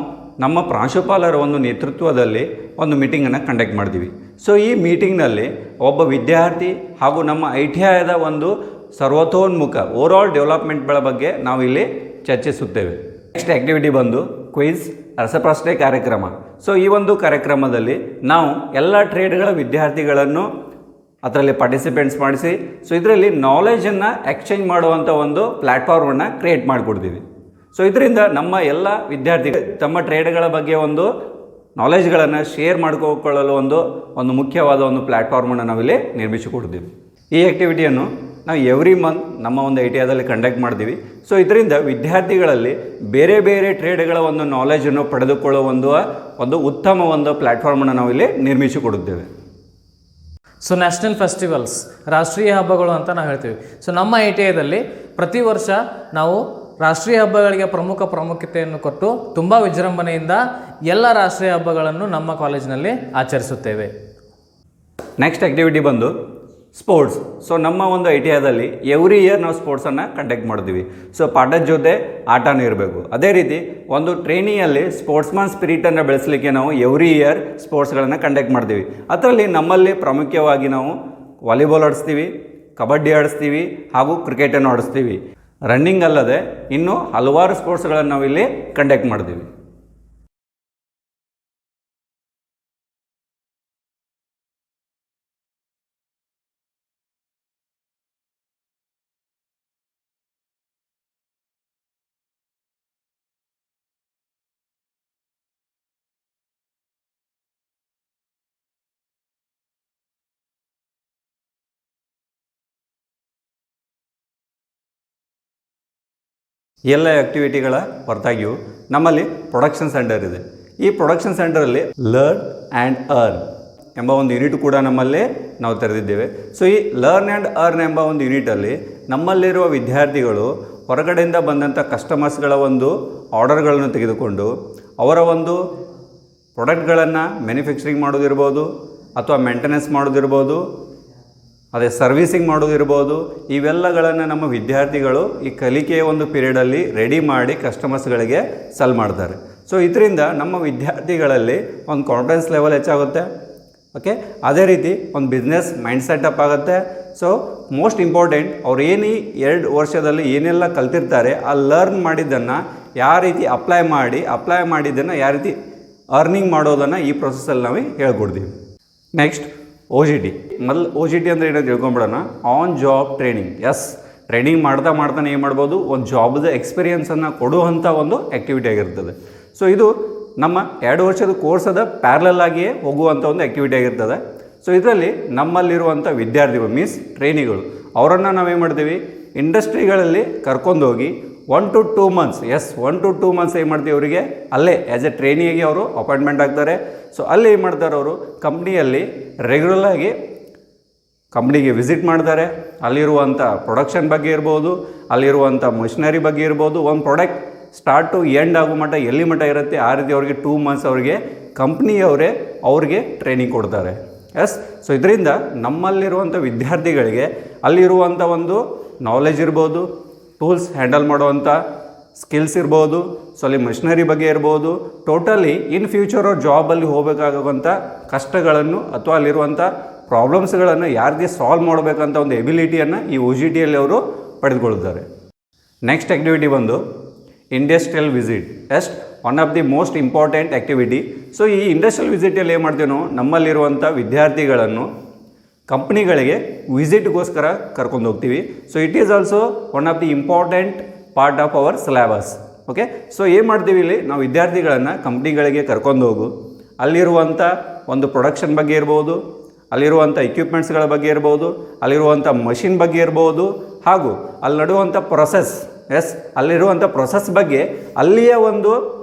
ನಮ್ಮ ಪ್ರಾಂಶುಪಾಲರ ಒಂದು ನೇತೃತ್ವದಲ್ಲಿ ಒಂದು ಮೀಟಿಂಗನ್ನು ಕಂಡಕ್ಟ್ ಮಾಡ್ತೀವಿ. ಸೊ ಈ ಮೀಟಿಂಗ್ನಲ್ಲಿ ಒಬ್ಬ ವಿದ್ಯಾರ್ಥಿ ಹಾಗೂ ನಮ್ಮ ITIದ ಒಂದು ಸರ್ವತೋನ್ಮುಖ ಓವರಾಲ್ ಡೆವಲಪ್ಮೆಂಟ್ಗಳ ಬಗ್ಗೆ ನಾವು ಇಲ್ಲಿ ಚರ್ಚಿಸುತ್ತೇವೆ. ನೆಕ್ಸ್ಟ್ ಆ್ಯಕ್ಟಿವಿಟಿ ಬಂದು ಕ್ವಿಜ್ ರಸಪ್ರಶ್ನೆ ಕಾರ್ಯಕ್ರಮ. ಸೊ ಈ ಒಂದು ಕಾರ್ಯಕ್ರಮದಲ್ಲಿ ನಾವು ಎಲ್ಲ ಟ್ರೇಡ್ಗಳ ವಿದ್ಯಾರ್ಥಿಗಳನ್ನು ಅದರಲ್ಲಿ ಪಾರ್ಟಿಸಿಪೇಟ್ಸ್ ಮಾಡಿಸಿ, ಸೊ ಇದರಲ್ಲಿ ನಾಲೆಜನ್ನು ಎಕ್ಸ್ಚೇಂಜ್ ಮಾಡುವಂಥ ಒಂದು ಪ್ಲ್ಯಾಟ್ಫಾರ್ಮನ್ನು ಕ್ರಿಯೇಟ್ ಮಾಡಿಕೊಡ್ತೀವಿ. ಸೊ ಇದರಿಂದ ನಮ್ಮ ಎಲ್ಲ ವಿದ್ಯಾರ್ಥಿಗಳು ತಮ್ಮ ಟ್ರೇಡ್ಗಳ ಬಗ್ಗೆ ಒಂದು ನಾಲೆಜ್ಗಳನ್ನು ಶೇರ್ ಮಾಡ್ಕೊಳ್ಳಲು ಒಂದು ಮುಖ್ಯವಾದ ಒಂದು ಪ್ಲ್ಯಾಟ್ಫಾರ್ಮನ್ನು ನಾವಿಲ್ಲಿ ನಿರ್ಮಿಸಿಕೊಡ್ತೀವಿ. ಈ ಆ್ಯಕ್ಟಿವಿಟಿಯನ್ನು ನಾವು ಎವ್ರಿ ಮಂತ್ ನಮ್ಮ ಒಂದು ITIದಲ್ಲಿ ಕಂಡಕ್ಟ್ ಮಾಡ್ತೀವಿ. ಸೊ ಇದರಿಂದ ವಿದ್ಯಾರ್ಥಿಗಳಲ್ಲಿ ಬೇರೆ ಬೇರೆ ಟ್ರೇಡ್ಗಳ ಒಂದು ನಾಲೆಜನ್ನು ಪಡೆದುಕೊಳ್ಳುವ ಒಂದು ಉತ್ತಮ ಒಂದು ಪ್ಲ್ಯಾಟ್ಫಾರ್ಮನ್ನು ನಾವಿಲ್ಲಿ ನಿರ್ಮಿಸಿಕೊಡುತ್ತೇವೆ. ಸೊ ನ್ಯಾಷನಲ್ ಫೆಸ್ಟಿವಲ್ಸ್, ರಾಷ್ಟ್ರೀಯ ಹಬ್ಬಗಳು ಅಂತ ನಾವು ಹೇಳ್ತೀವಿ. ಸೊ ನಮ್ಮ ITIದಲ್ಲಿ ಪ್ರತಿ ವರ್ಷ ನಾವು ರಾಷ್ಟ್ರೀಯ ಹಬ್ಬಗಳಿಗೆ ಪ್ರಾಮುಖ್ಯತೆಯನ್ನು ಕೊಟ್ಟು ತುಂಬ ವಿಜೃಂಭಣೆಯಿಂದ ಎಲ್ಲ ರಾಷ್ಟ್ರೀಯ ಹಬ್ಬಗಳನ್ನು ನಮ್ಮ ಕಾಲೇಜಿನಲ್ಲಿ ಆಚರಿಸುತ್ತೇವೆ. ನೆಕ್ಸ್ಟ್ ಆ್ಯಕ್ಟಿವಿಟಿ ಬಂದು ಸ್ಪೋರ್ಟ್ಸ್. ಸೊ ನಮ್ಮ ಒಂದು ITIದಲ್ಲಿ ಎವ್ರಿ ಇಯರ್ ನಾವು ಸ್ಪೋರ್ಟ್ಸನ್ನು ಕಂಡಕ್ಟ್ ಮಾಡ್ತೀವಿ. ಸೊ ಪಾಠದ ಜೊತೆ ಆಟನೂ ಇರಬೇಕು. ಅದೇ ರೀತಿ ಒಂದು ಟ್ರೈನಿಯಲ್ಲಿ ಸ್ಪೋರ್ಟ್ಸ್ಮನ್ ಸ್ಪಿರಿಟನ್ನು ಬೆಳೆಸಲಿಕ್ಕೆ ನಾವು ಎವ್ರಿ ಇಯರ್ ಸ್ಪೋರ್ಟ್ಸ್ಗಳನ್ನು ಕಂಡಕ್ಟ್ ಮಾಡ್ತೀವಿ. ಅದರಲ್ಲಿ ನಮ್ಮಲ್ಲಿ ಪ್ರಾಮುಖ್ಯವಾಗಿ ನಾವು ವಾಲಿಬಾಲ್ ಆಡಿಸ್ತೀವಿ, ಕಬಡ್ಡಿ ಆಡಿಸ್ತೀವಿ ಹಾಗೂ ಕ್ರಿಕೆಟನ್ನು ಆಡಿಸ್ತೀವಿ. ರನ್ನಿಂಗ್ ಅಲ್ಲದೆ ಇನ್ನೂ ಹಲವಾರು ಸ್ಪೋರ್ಟ್ಸ್ಗಳನ್ನು ನಾವಿಲ್ಲಿ ಕಂಡಕ್ಟ್ ಮಾಡ್ತೀವಿ. ಎಲ್ಲ ಆ್ಯಕ್ಟಿವಿಟಿಗಳ ಹೊರತಾಗಿಯೂ ನಮ್ಮಲ್ಲಿ ಪ್ರೊಡಕ್ಷನ್ ಸೆಂಟರ್ ಇದೆ. ಈ ಪ್ರೊಡಕ್ಷನ್ ಸೆಂಟರಲ್ಲಿ ಲರ್ನ್ ಆ್ಯಂಡ್ ಅರ್ನ್ ಎಂಬ ಒಂದು ಯೂನಿಟ್ ಕೂಡ ನಮ್ಮಲ್ಲಿ ನಾವು ತೆರೆದಿದ್ದೇವೆ. ಸೊ ಈ ಲರ್ನ್ ಆ್ಯಂಡ್ ಅರ್ನ್ ಎಂಬ ಒಂದು ಯೂನಿಟಲ್ಲಿ ನಮ್ಮಲ್ಲಿರುವ ವಿದ್ಯಾರ್ಥಿಗಳು ಹೊರಗಡೆಯಿಂದ ಬಂದಂಥ ಕಸ್ಟಮರ್ಸ್ಗಳ ಒಂದು ಆರ್ಡರ್ಗಳನ್ನು ತೆಗೆದುಕೊಂಡು ಅವರ ಒಂದು ಪ್ರಾಡಕ್ಟ್ಗಳನ್ನು ಮ್ಯಾನುಫ್ಯಾಕ್ಚರಿಂಗ್ ಮಾಡೋದಿರ್ಬೋದು ಅಥವಾ ಮೇಂಟೆನೆನ್ಸ್ ಮಾಡೋದಿರ್ಬೋದು, ಅದೇ ಸರ್ವಿಸಿಂಗ್ ಮಾಡೋದಿರ್ಬೋದು, ಇವೆಲ್ಲಗಳನ್ನು ನಮ್ಮ ವಿದ್ಯಾರ್ಥಿಗಳು ಈ ಕಲಿಕೆಯ ಒಂದು ಪೀರಿಯಡಲ್ಲಿ ರೆಡಿ ಮಾಡಿ ಕಸ್ಟಮರ್ಸ್ಗಳಿಗೆ ಸೆಲ್ ಮಾಡ್ತಾರೆ. ಸೊ ಇದರಿಂದ ನಮ್ಮ ವಿದ್ಯಾರ್ಥಿಗಳಲ್ಲಿ ಒಂದು ಕಾನ್ಫಿಡೆನ್ಸ್ ಲೆವೆಲ್ ಹೆಚ್ಚಾಗುತ್ತೆ. ಓಕೆ, ಅದೇ ರೀತಿ ಒಂದು ಬಿಸ್ನೆಸ್ ಮೈಂಡ್ ಸೆಟಪ್ ಆಗುತ್ತೆ. ಸೊ ಮೋಸ್ಟ್ ಇಂಪಾರ್ಟೆಂಟ್, ಅವ್ರು ಏನು 2 ವರ್ಷದಲ್ಲಿ ಏನೆಲ್ಲ ಕಲ್ತಿರ್ತಾರೆ ಆ ಲರ್ನ್ ಮಾಡಿದ್ದನ್ನು ಯಾವ ರೀತಿ ಅಪ್ಲೈ ಮಾಡಿದ್ದನ್ನು ಯಾವ ರೀತಿ ಅರ್ನಿಂಗ್ ಮಾಡೋದನ್ನು ಈ ಪ್ರೊಸೆಸಲ್ಲಿ ನಾವು ಹೇಳ್ಕೊಡ್ತೀವಿ. Next OJT. ಮೊದಲು OJT ಅಂದರೆ ಏನೋ ತಿಳ್ಕೊಂಬಿಡೋಣ. On job training. ಟ್ರೈನಿಂಗ್ ಮಾಡ್ತಾನೆ ಏನು ಮಾಡ್ಬೋದು, ಒಂದು ಜಾಬ್ದ ಎಕ್ಸ್ಪೀರಿಯನ್ಸನ್ನು ಕೊಡುವಂಥ ಒಂದು ಆ್ಯಕ್ಟಿವಿಟಿ ಆಗಿರ್ತದೆ. ಸೊ ಇದು ನಮ್ಮ 2 ವರ್ಷದ ಕೋರ್ಸದ ಪ್ಯಾರಲಲ್ ಆಗಿಯೇ ಹೋಗುವಂಥ ಒಂದು ಆ್ಯಕ್ಟಿವಿಟಿ ಆಗಿರ್ತದೆ. ಸೊ ಇದರಲ್ಲಿ ನಮ್ಮಲ್ಲಿರುವಂಥ ವಿದ್ಯಾರ್ಥಿಗಳು ಮೀನ್ಸ್ ಟ್ರೈನಿಗಳು ಅವರನ್ನು ನಾವೇನು ಮಾಡ್ತೀವಿ, ಇಂಡಸ್ಟ್ರಿಗಳಲ್ಲಿ ಕರ್ಕೊಂಡೋಗಿ 1 to 2 months 1 to 2 months ಏನು ಮಾಡ್ತೀವಿ, ಅವರಿಗೆ ಅಲ್ಲೇ ಆ್ಯಸ್ ಎ ಟ್ರೈನಿಯಾಗಿ ಅವರು ಅಪಾಯಿಂಟ್ಮೆಂಟ್ ಆಗ್ತಾರೆ. ಸೊ ಅಲ್ಲಿ ಏನು ಮಾಡ್ತಾರೆ, ಅವರು ಕಂಪ್ನಿಯಲ್ಲಿ ರೆಗ್ಯುಲರಾಗಿ ಕಂಪ್ನಿಗೆ ವಿಸಿಟ್ ಮಾಡ್ತಾರೆ. ಅಲ್ಲಿರುವಂಥ ಪ್ರೊಡಕ್ಷನ್ ಬಗ್ಗೆ ಇರ್ಬೋದು, ಅಲ್ಲಿರುವಂಥ ಮಷಿನರಿ ಬಗ್ಗೆ ಇರ್ಬೋದು, ಒಂದು ಪ್ರಾಡಕ್ಟ್ ಸ್ಟಾರ್ಟ್ ಟು ಎಂಡ್ ಆಗೋ ಮಟ್ಟ ಎಲ್ಲಿ ಮಟ್ಟ ಇರುತ್ತೆ ಆ ರೀತಿ ಅವ್ರಿಗೆ 2 months ಅವರಿಗೆ ಕಂಪ್ನಿಯವರೇ ಅವ್ರಿಗೆ ಟ್ರೈನಿಂಗ್ ಕೊಡ್ತಾರೆ. ಎಸ್. ಸೊ ಇದರಿಂದ ನಮ್ಮಲ್ಲಿರುವಂಥ ವಿದ್ಯಾರ್ಥಿಗಳಿಗೆ ಅಲ್ಲಿರುವಂಥ ಒಂದು ನಾಲೆಜ್ ಇರ್ಬೋದು, ಟೂಲ್ಸ್ ಹ್ಯಾಂಡಲ್ ಮಾಡುವಂಥ ಸ್ಕಿಲ್ಸ್ ಇರ್ಬೋದು, ಸೊ ಅಲ್ಲಿ ಮಷಿನರಿ ಬಗ್ಗೆ ಇರ್ಬೋದು, ಟೋಟಲಿ ಇನ್ ಫ್ಯೂಚರ್ ಅವ್ರು ಜಾಬಲ್ಲಿ ಹೋಗಬೇಕಾಗುವಂಥ ಕಷ್ಟಗಳನ್ನು ಅಥವಾ ಅಲ್ಲಿರುವಂಥ ಪ್ರಾಬ್ಲಮ್ಸ್ಗಳನ್ನು ಯಾರಿಗೆ ಸಾಲ್ವ್ ಮಾಡಬೇಕಂತ ಒಂದು ಎಬಿಲಿಟಿಯನ್ನು ಈ ಒ ಜಿ ಟಿಯಲ್ಲಿ ಅವರು ಪಡೆದುಕೊಳ್ಳುತ್ತಾರೆ. ನೆಕ್ಸ್ಟ್ ಆ್ಯಕ್ಟಿವಿಟಿ ಬಂದು ಇಂಡಸ್ಟ್ರಿಯಲ್ ವಿಸಿಟ್. ಎಸ್ಟ್ one of the most important activity. So ಈ ಇಂಡಸ್ಟ್ರಿಯಲ್ ವಿಸಿಟಲ್ಲಿ ಏನು ಮಾಡ್ತೀವಿ ನಾವು, ನಮ್ಮಲ್ಲಿರುವಂಥ ವಿದ್ಯಾರ್ಥಿಗಳನ್ನು ಕಂಪ್ನಿಗಳಿಗೆ ವಿಸಿಟ್ಗೋಸ್ಕರ ಕರ್ಕೊಂಡು ಹೋಗ್ತೀವಿ. So it is also one of the important part of our syllabus. Okay. So ಏನು ಮಾಡ್ತೀವಿ ಇಲ್ಲಿ, ನಾವು ವಿದ್ಯಾರ್ಥಿಗಳನ್ನು ಕಂಪ್ನಿಗಳಿಗೆ ಕರ್ಕೊಂಡು ಹೋಗು, ಅಲ್ಲಿರುವಂಥ ಒಂದು ಪ್ರೊಡಕ್ಷನ್ ಬಗ್ಗೆ ಇರ್ಬೋದು, ಅಲ್ಲಿರುವಂಥ ಎಕ್ವಿಪ್ಮೆಂಟ್ಸ್ಗಳ ಬಗ್ಗೆ ಇರ್ಬೋದು, ಅಲ್ಲಿರುವಂಥ ಮಷಿನ್ ಬಗ್ಗೆ ಇರ್ಬೋದು, ಹಾಗೂ ಅಲ್ಲಿ ನಡುವಂಥ ಪ್ರೊಸೆಸ್, ಎಸ್ ಅಲ್ಲಿರುವಂಥ ಪ್ರೊಸೆಸ್ ಬಗ್ಗೆ ಅಲ್ಲಿಯ ಒಂದು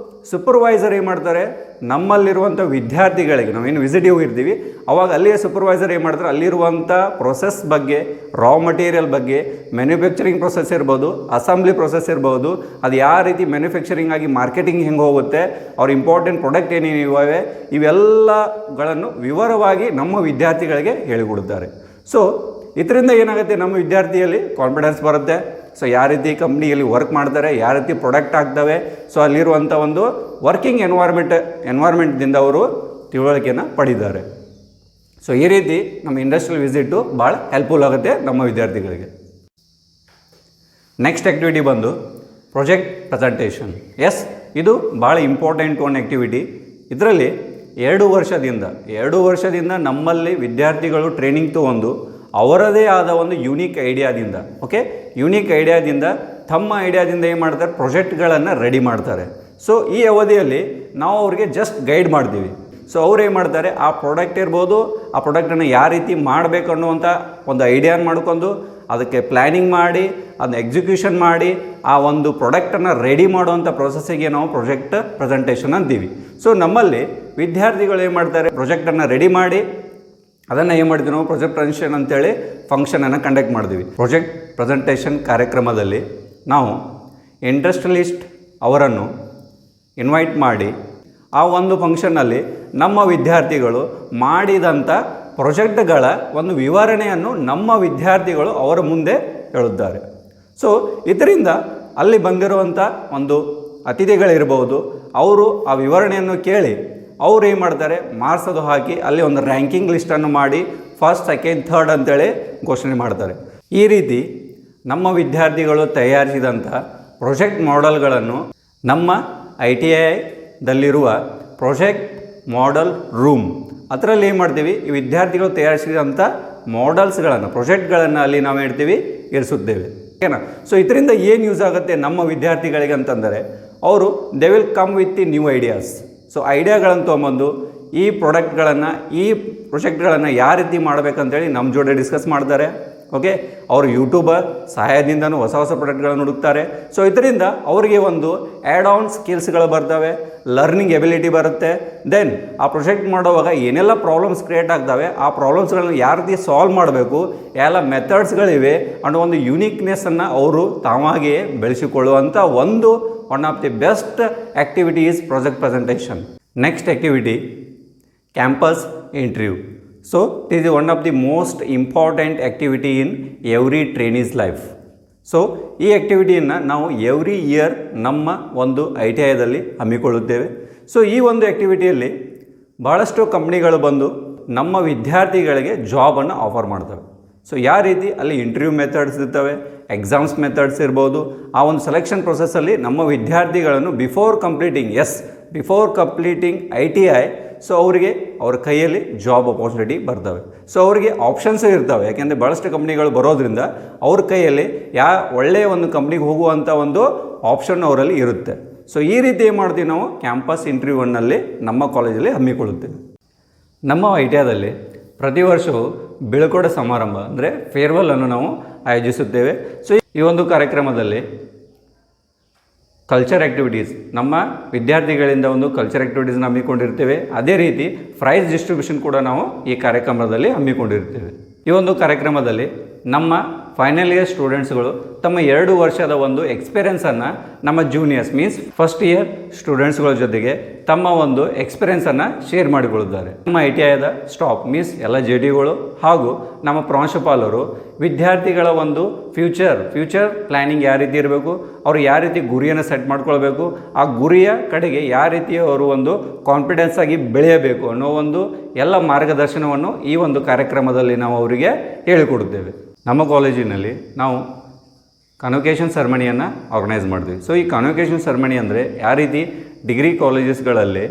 ಸೂಪರ್ವೈಸರ್ ಏನು ಮಾಡ್ತಾರೆ, ನಮ್ಮಲ್ಲಿರುವಂಥ ವಿದ್ಯಾರ್ಥಿಗಳಿಗೆ ನಾವೇನು ವಿಸಿಟಿಗೆ ಹೋಗಿರ್ತೀವಿ ಅವಾಗ ಅಲ್ಲಿಯ ಸೂಪರ್ವೈಸರ್ ಏನು ಮಾಡ್ತಾರೆ, ಅಲ್ಲಿರುವಂಥ ಪ್ರೊಸೆಸ್ ಬಗ್ಗೆ, ರಾ ಮಟೀರಿಯಲ್ ಬಗ್ಗೆ, ಮ್ಯಾನುಫ್ಯಾಕ್ಚರಿಂಗ್ ಪ್ರೊಸೆಸ್ ಇರ್ಬೋದು, ಅಸೆಂಬ್ಲಿ ಪ್ರೊಸೆಸ್ ಇರ್ಬೋದು, ಅದು ಯಾವ ರೀತಿ ಮ್ಯಾನುಫ್ಯಾಕ್ಚರಿಂಗ್ ಆಗಿ ಮಾರ್ಕೆಟಿಂಗ್ ಹೆಂಗೆ ಹೋಗುತ್ತೆ, ಅವ್ರ ಇಂಪಾರ್ಟೆಂಟ್ ಪ್ರಾಡಕ್ಟ್ ಏನೇನಿವೆ ಇವೆಲ್ಲಗಳನ್ನು ವಿವರವಾಗಿ ನಮ್ಮ ವಿದ್ಯಾರ್ಥಿಗಳಿಗೆ ಹೇಳಿಕೊಡುತ್ತಾರೆ. ಸೊ ಇದರಿಂದ ಏನಾಗುತ್ತೆ, ನಮ್ಮ ವಿದ್ಯಾರ್ಥಿಯಲ್ಲಿ ಕಾನ್ಫಿಡೆನ್ಸ್ ಬರುತ್ತೆ. ಸೊ ಯಾವ ರೀತಿ ಕಂಪ್ನಿಯಲ್ಲಿ ವರ್ಕ್ ಮಾಡ್ತಾರೆ, ಯಾವ ರೀತಿ ಪ್ರಾಡಕ್ಟ್ ಆಗ್ತವೆ, ಸೊ ಅಲ್ಲಿರುವಂಥ ಒಂದು ವರ್ಕಿಂಗ್ ಎನ್ವೈರ್ಮೆಂಟ್ದಿಂದ ಅವರು ತಿಳುವಳಿಕೆಯನ್ನು ಪಡೀತಾರೆ. ಸೊ ಈ ರೀತಿ ನಮ್ಮ ಇಂಡಸ್ಟ್ರಿಯಲ್ ವಿಸಿಟು ಭಾಳ ಹೆಲ್ಪ್ಫುಲ್ ಆಗುತ್ತೆ ನಮ್ಮ ವಿದ್ಯಾರ್ಥಿಗಳಿಗೆ. ನೆಕ್ಸ್ಟ್ ಆ್ಯಕ್ಟಿವಿಟಿ ಬಂದು ಪ್ರೊಜೆಕ್ಟ್ ಪ್ರೆಸೆಂಟೇಷನ್. ಎಸ್ ಇದು ಭಾಳ ಇಂಪಾರ್ಟೆಂಟ್ ಒಂದು ಆ್ಯಕ್ಟಿವಿಟಿ. ಇದರಲ್ಲಿ 2 ವರ್ಷದಿಂದ ನಮ್ಮಲ್ಲಿ ವಿದ್ಯಾರ್ಥಿಗಳು ಟ್ರೈನಿಂಗ್ ತೊಗೊಂಡು ಅವರದೇ ಆದ ಒಂದು ಯೂನಿಕ್ ಐಡಿಯಾದಿಂದ, ಓಕೆ, ಯೂನಿಕ್ ಐಡಿಯಾದಿಂದ ತಮ್ಮ ಐಡಿಯಾದಿಂದ ಏನು ಮಾಡ್ತಾರೆ, ಪ್ರೊಜೆಕ್ಟ್ಗಳನ್ನು ರೆಡಿ ಮಾಡ್ತಾರೆ. ಸೊ ಈ ಅವಧಿಯಲ್ಲಿ ನಾವು ಅವ್ರಿಗೆ ಜಸ್ಟ್ ಗೈಡ್ ಮಾಡ್ತೀವಿ. ಸೊ ಅವ್ರು ಏನು ಮಾಡ್ತಾರೆ, ಆ ಪ್ರಾಡಕ್ಟ್ ಇರ್ಬೋದು, ಆ ಪ್ರಾಡಕ್ಟನ್ನು ಯಾವ ರೀತಿ ಮಾಡಬೇಕು ಅನ್ನುವಂಥ ಒಂದು ಐಡಿಯಾನ ಮಾಡ್ಕೊಂಡು ಅದಕ್ಕೆ ಪ್ಲ್ಯಾನಿಂಗ್ ಮಾಡಿ ಅದನ್ನ ಎಕ್ಸಿಕ್ಯೂಷನ್ ಮಾಡಿ ಆ ಒಂದು ಪ್ರಾಡಕ್ಟನ್ನು ರೆಡಿ ಮಾಡುವಂಥ ಪ್ರೊಸೆಸ್ಸಿಗೆ ನಾವು ಪ್ರೊಜೆಕ್ಟ್ ಪ್ರೆಸೆಂಟೇಷನ್ ಅಂತೀವಿ. ಸೊ ನಮ್ಮಲ್ಲಿ ವಿದ್ಯಾರ್ಥಿಗಳು ಏನು ಮಾಡ್ತಾರೆ, ಪ್ರಾಜೆಕ್ಟನ್ನು ರೆಡಿ ಮಾಡಿ ಅದನ್ನು ಏನು ಮಾಡ್ತೀವಿ ನಾವು ಪ್ರೊಜೆಕ್ಟ್ ಪ್ರೆಸೆಂಟೇಷನ್ ಅಂತೇಳಿ ಫಂಕ್ಷನನ್ನು ಕಂಡಕ್ಟ್ ಮಾಡ್ತೀವಿ. ಪ್ರೊಜೆಕ್ಟ್ ಪ್ರೆಸೆಂಟೇಷನ್ ಕಾರ್ಯಕ್ರಮದಲ್ಲಿ ನಾವು ಇಂಡಸ್ಟ್ರಿಯಲಿಸ್ಟ್ ಅವರನ್ನು ಇನ್ವೈಟ್ ಮಾಡಿ ಆ ಒಂದು ಫಂಕ್ಷನ್ನಲ್ಲಿ ನಮ್ಮ ವಿದ್ಯಾರ್ಥಿಗಳು ಮಾಡಿದಂಥ ಪ್ರೊಜೆಕ್ಟ್ಗಳ ಒಂದು ವಿವರಣೆಯನ್ನು ನಮ್ಮ ವಿದ್ಯಾರ್ಥಿಗಳು ಅವರ ಮುಂದೆ ಹೇಳುತ್ತಾರೆ. ಸೊ ಇದರಿಂದ ಅಲ್ಲಿ ಬಂದಿರುವಂಥ ಒಂದು ಅತಿಥಿಗಳಿರ್ಬೋದು, ಅವರು ಆ ವಿವರಣೆಯನ್ನು ಕೇಳಿ ಅವ್ರು ಏನು ಮಾಡ್ತಾರೆ, ಮಾರ್ಕ್ಸ್ ಅದು ಹಾಕಿ ಅಲ್ಲಿ ಒಂದು ರ್ಯಾಂಕಿಂಗ್ ಲಿಸ್ಟನ್ನು ಮಾಡಿ ಫಸ್ಟ್, ಸೆಕೆಂಡ್, ಥರ್ಡ್ ಅಂತೇಳಿ ಘೋಷಣೆ ಮಾಡ್ತಾರೆ. ಈ ರೀತಿ ನಮ್ಮ ವಿದ್ಯಾರ್ಥಿಗಳು ತಯಾರಿಸಿದಂಥ ಪ್ರೊಜೆಕ್ಟ್ ಮಾಡೆಲ್ಗಳನ್ನು ನಮ್ಮ ITI-ದಲ್ಲಿರುವ ಪ್ರೊಜೆಕ್ಟ್ ಮಾಡೆಲ್ ರೂಮ್ ಅದರಲ್ಲಿ ಏನು ಮಾಡ್ತೀವಿ, ಈ ವಿದ್ಯಾರ್ಥಿಗಳು ತಯಾರಿಸಿದಂಥ ಮಾಡೆಲ್ಸ್ಗಳನ್ನು, ಪ್ರೊಜೆಕ್ಟ್ಗಳನ್ನು ಅಲ್ಲಿ ನಾವು ಹೇಳ್ತೀವಿ ಇರಿಸುತ್ತೇವೆ. ಓಕೆನಾ. ಸೊ ಇದರಿಂದ ಏನು ಯೂಸ್ ಆಗುತ್ತೆ ನಮ್ಮ ವಿದ್ಯಾರ್ಥಿಗಳಿಗೆ ಅಂತಂದರೆ, ಅವರು they will come with the new ideas. So ಐಡಿಯಾಗಳನ್ನು ತೊಗೊಂಬಂದು ಈ ಪ್ರಾಡಕ್ಟ್ಗಳನ್ನು, ಈ ಪ್ರೊಜೆಕ್ಟ್ಗಳನ್ನು ಯಾವ ರೀತಿ ಮಾಡಬೇಕಂತೇಳಿ ನಮ್ಮ ಜೊತೆ ಡಿಸ್ಕಸ್ ಮಾಡ್ತಾರೆ. ಓಕೆ, ಅವರು ಯೂಟ್ಯೂಬರ್ ಸಹಾಯದಿಂದನೂ ಹೊಸ ಪ್ರಾಡಕ್ಟ್ಗಳನ್ನು ಹುಡುಕ್ತಾರೆ. ಸೊ ಇದರಿಂದ ಅವರಿಗೆ ಒಂದು ಆ್ಯಡ್ ಆನ್ ಸ್ಕಿಲ್ಸ್ಗಳು ಬರ್ತವೆ, ಲರ್ನಿಂಗ್ ಎಬಿಲಿಟಿ ಬರುತ್ತೆ. ದೆನ್ ಆ ಪ್ರೊಜೆಕ್ಟ್ ಮಾಡುವಾಗ ಏನೆಲ್ಲ ಪ್ರಾಬ್ಲಮ್ಸ್ ಕ್ರಿಯೇಟ್ ಆಗ್ತವೆ, ಆ ಪ್ರಾಬ್ಲಮ್ಸ್ಗಳನ್ನ ಯಾವ ರೀತಿ ಸಾಲ್ವ್ ಮಾಡಬೇಕು, ಎಲ್ಲ ಮೆಥಡ್ಸ್ಗಳಿವೆ ಅನ್ನೋ ಒಂದು ಯುನೀಕ್ನೆಸ್ಸನ್ನು ಅವರು ತಾವಾಗಿಯೇ ಬೆಳೆಸಿಕೊಳ್ಳುವಂಥ ಒಂದು one of the best activity is project presentation. Next activity campus interview. So this is one of the most important activity in every trainees life. So ಈ ಆ್ಯಕ್ಟಿವಿಟಿಯನ್ನು ನಾವು ಎವ್ರಿ ಇಯರ್ ನಮ್ಮ ಒಂದು ITI-ದಲ್ಲಿ ಹಮ್ಮಿಕೊಳ್ಳುತ್ತೇವೆ. ಸೊ ಈ ಒಂದು ಆ್ಯಕ್ಟಿವಿಟಿಯಲ್ಲಿ ಭಾಳಷ್ಟು ಕಂಪ್ನಿಗಳು ಬಂದು ನಮ್ಮ ವಿದ್ಯಾರ್ಥಿಗಳಿಗೆ ಜಾಬನ್ನು ಆಫರ್ ಮಾಡ್ತವೆ. ಸೊ ಯಾವ ರೀತಿ ಅಲ್ಲಿ ಇಂಟರ್ವ್ಯೂ ಮೆಥಡ್ಸ್ ಇರ್ತವೆ, ಎಕ್ಸಾಮ್ಸ್ ಮೆಥಡ್ಸ್ ಇರ್ಬೋದು. ಆ ಒಂದು ಸೆಲೆಕ್ಷನ್ ಪ್ರೊಸೆಸ್ಸಲ್ಲಿ ನಮ್ಮ ವಿದ್ಯಾರ್ಥಿಗಳನ್ನು ಬಿಫೋರ್ ಕಂಪ್ಲೀಟಿಂಗ್ ITI, ಸೊ ಅವರಿಗೆ ಅವ್ರ ಕೈಯಲ್ಲಿ ಜಾಬ್ ಅಪಾರ್ಚುನಿಟಿ ಬರ್ತವೆ. ಸೊ ಅವರಿಗೆ ಆಪ್ಷನ್ಸು ಇರ್ತವೆ, ಯಾಕೆಂದರೆ ಭಾಳಷ್ಟು ಕಂಪ್ನಿಗಳು ಬರೋದ್ರಿಂದ ಅವ್ರ ಕೈಯಲ್ಲಿ ಒಳ್ಳೆಯ ಒಂದು ಕಂಪ್ನಿಗೆ ಹೋಗುವಂಥ ಒಂದು ಆಪ್ಷನ್ ಅವರಲ್ಲಿ ಇರುತ್ತೆ. ಸೊ ಈ ರೀತಿ ಏನು ಮಾಡ್ತೀವಿ ನಾವು, ಕ್ಯಾಂಪಸ್ ಇಂಟರ್ವ್ಯೂನಲ್ಲಿ ನಮ್ಮ ಕಾಲೇಜಲ್ಲಿ ಹಮ್ಮಿಕೊಳ್ಳುತ್ತೇವೆ. ನಮ್ಮ ITI-ದಲ್ಲಿ ಪ್ರತಿ ವರ್ಷವೂ ಬೀಳ್ಕೊಡೆ ಸಮಾರಂಭ ಅಂದರೆ ಫೇರ್ವೆಲ್ಲನ್ನು ನಾವು ಆಯೋಜಿಸುತ್ತೇವೆ. ಸೊ ಈ ಒಂದು ಕಾರ್ಯಕ್ರಮದಲ್ಲಿ ಕಲ್ಚರ್ ಆ್ಯಕ್ಟಿವಿಟೀಸ್, ನಮ್ಮ ವಿದ್ಯಾರ್ಥಿಗಳಿಂದ ಒಂದು ಕಲ್ಚರ್ ಆ್ಯಕ್ಟಿವಿಟೀಸ್ನ ಹಮ್ಮಿಕೊಂಡಿರ್ತೇವೆ. ಅದೇ ರೀತಿ ಪ್ರೈಸ್ ಡಿಸ್ಟ್ರಿಬ್ಯೂಷನ್ ಕೂಡ ನಾವು ಈ ಕಾರ್ಯಕ್ರಮದಲ್ಲಿ ಹಮ್ಮಿಕೊಂಡಿರ್ತೇವೆ. ಈ ಒಂದು ಕಾರ್ಯಕ್ರಮದಲ್ಲಿ ನಮ್ಮ ಫೈನಲ್ ಇಯರ್ ಸ್ಟೂಡೆಂಟ್ಸ್ಗಳು ತಮ್ಮ 2 ವರ್ಷದ ಒಂದು ಎಕ್ಸ್ಪೀರಿಯನ್ಸನ್ನು ನಮ್ಮ ಜೂನಿಯರ್ಸ್ ಮೀನ್ಸ್ ಫಸ್ಟ್ ಇಯರ್ ಸ್ಟೂಡೆಂಟ್ಸ್ಗಳ ಜೊತೆಗೆ ತಮ್ಮ ಒಂದು ಎಕ್ಸ್ಪೀರಿಯನ್ಸನ್ನು ಶೇರ್ ಮಾಡಿಕೊಳ್ಳುತ್ತಾರೆ. ನಮ್ಮ ITIದ ಸ್ಟಾಫ್ ಮೀನ್ಸ್ ಎಲ್ಲ JDಗಳು ಹಾಗೂ ನಮ್ಮ ಪ್ರಾಂಶುಪಾಲರು ವಿದ್ಯಾರ್ಥಿಗಳ ಒಂದು ಫ್ಯೂಚರ್ ಪ್ಲ್ಯಾನಿಂಗ್ ಯಾವ ರೀತಿ ಇರಬೇಕು, ಅವರು ಯಾವ ರೀತಿ ಗುರಿಯನ್ನು ಸೆಟ್ ಮಾಡ್ಕೊಳ್ಬೇಕು, ಆ ಗುರಿಯ ಕಡೆಗೆ ಯಾವ ರೀತಿ ಅವರು ಒಂದು ಕಾನ್ಫಿಡೆನ್ಸ್ ಆಗಿ ಬೆಳೆಯಬೇಕು ಅನ್ನೋ ಒಂದು ಎಲ್ಲ ಮಾರ್ಗದರ್ಶನವನ್ನು ಈ ಒಂದು ಕಾರ್ಯಕ್ರಮದಲ್ಲಿ ನಾವು ಅವರಿಗೆ ಹೇಳಿಕೊಡುತ್ತೇವೆ. ನಮ್ಮ ಕಾಲೇಜಿನಲ್ಲಿ ನಾವು ಕನ್ವೊಕೇಷನ್ ಸೆರೆಮನಿಯನ್ನು ಆರ್ಗನೈಸ್ ಮಾಡ್ತೀವಿ. ಸೊ ಈ ಕನ್ವೊಕೇಷನ್ ಸೆರೆಮನಿ ಅಂದರೆ ಯಾವ ರೀತಿ ಡಿಗ್ರಿ ಕಾಲೇಜಸ್ಗಳಲ್ಲಿ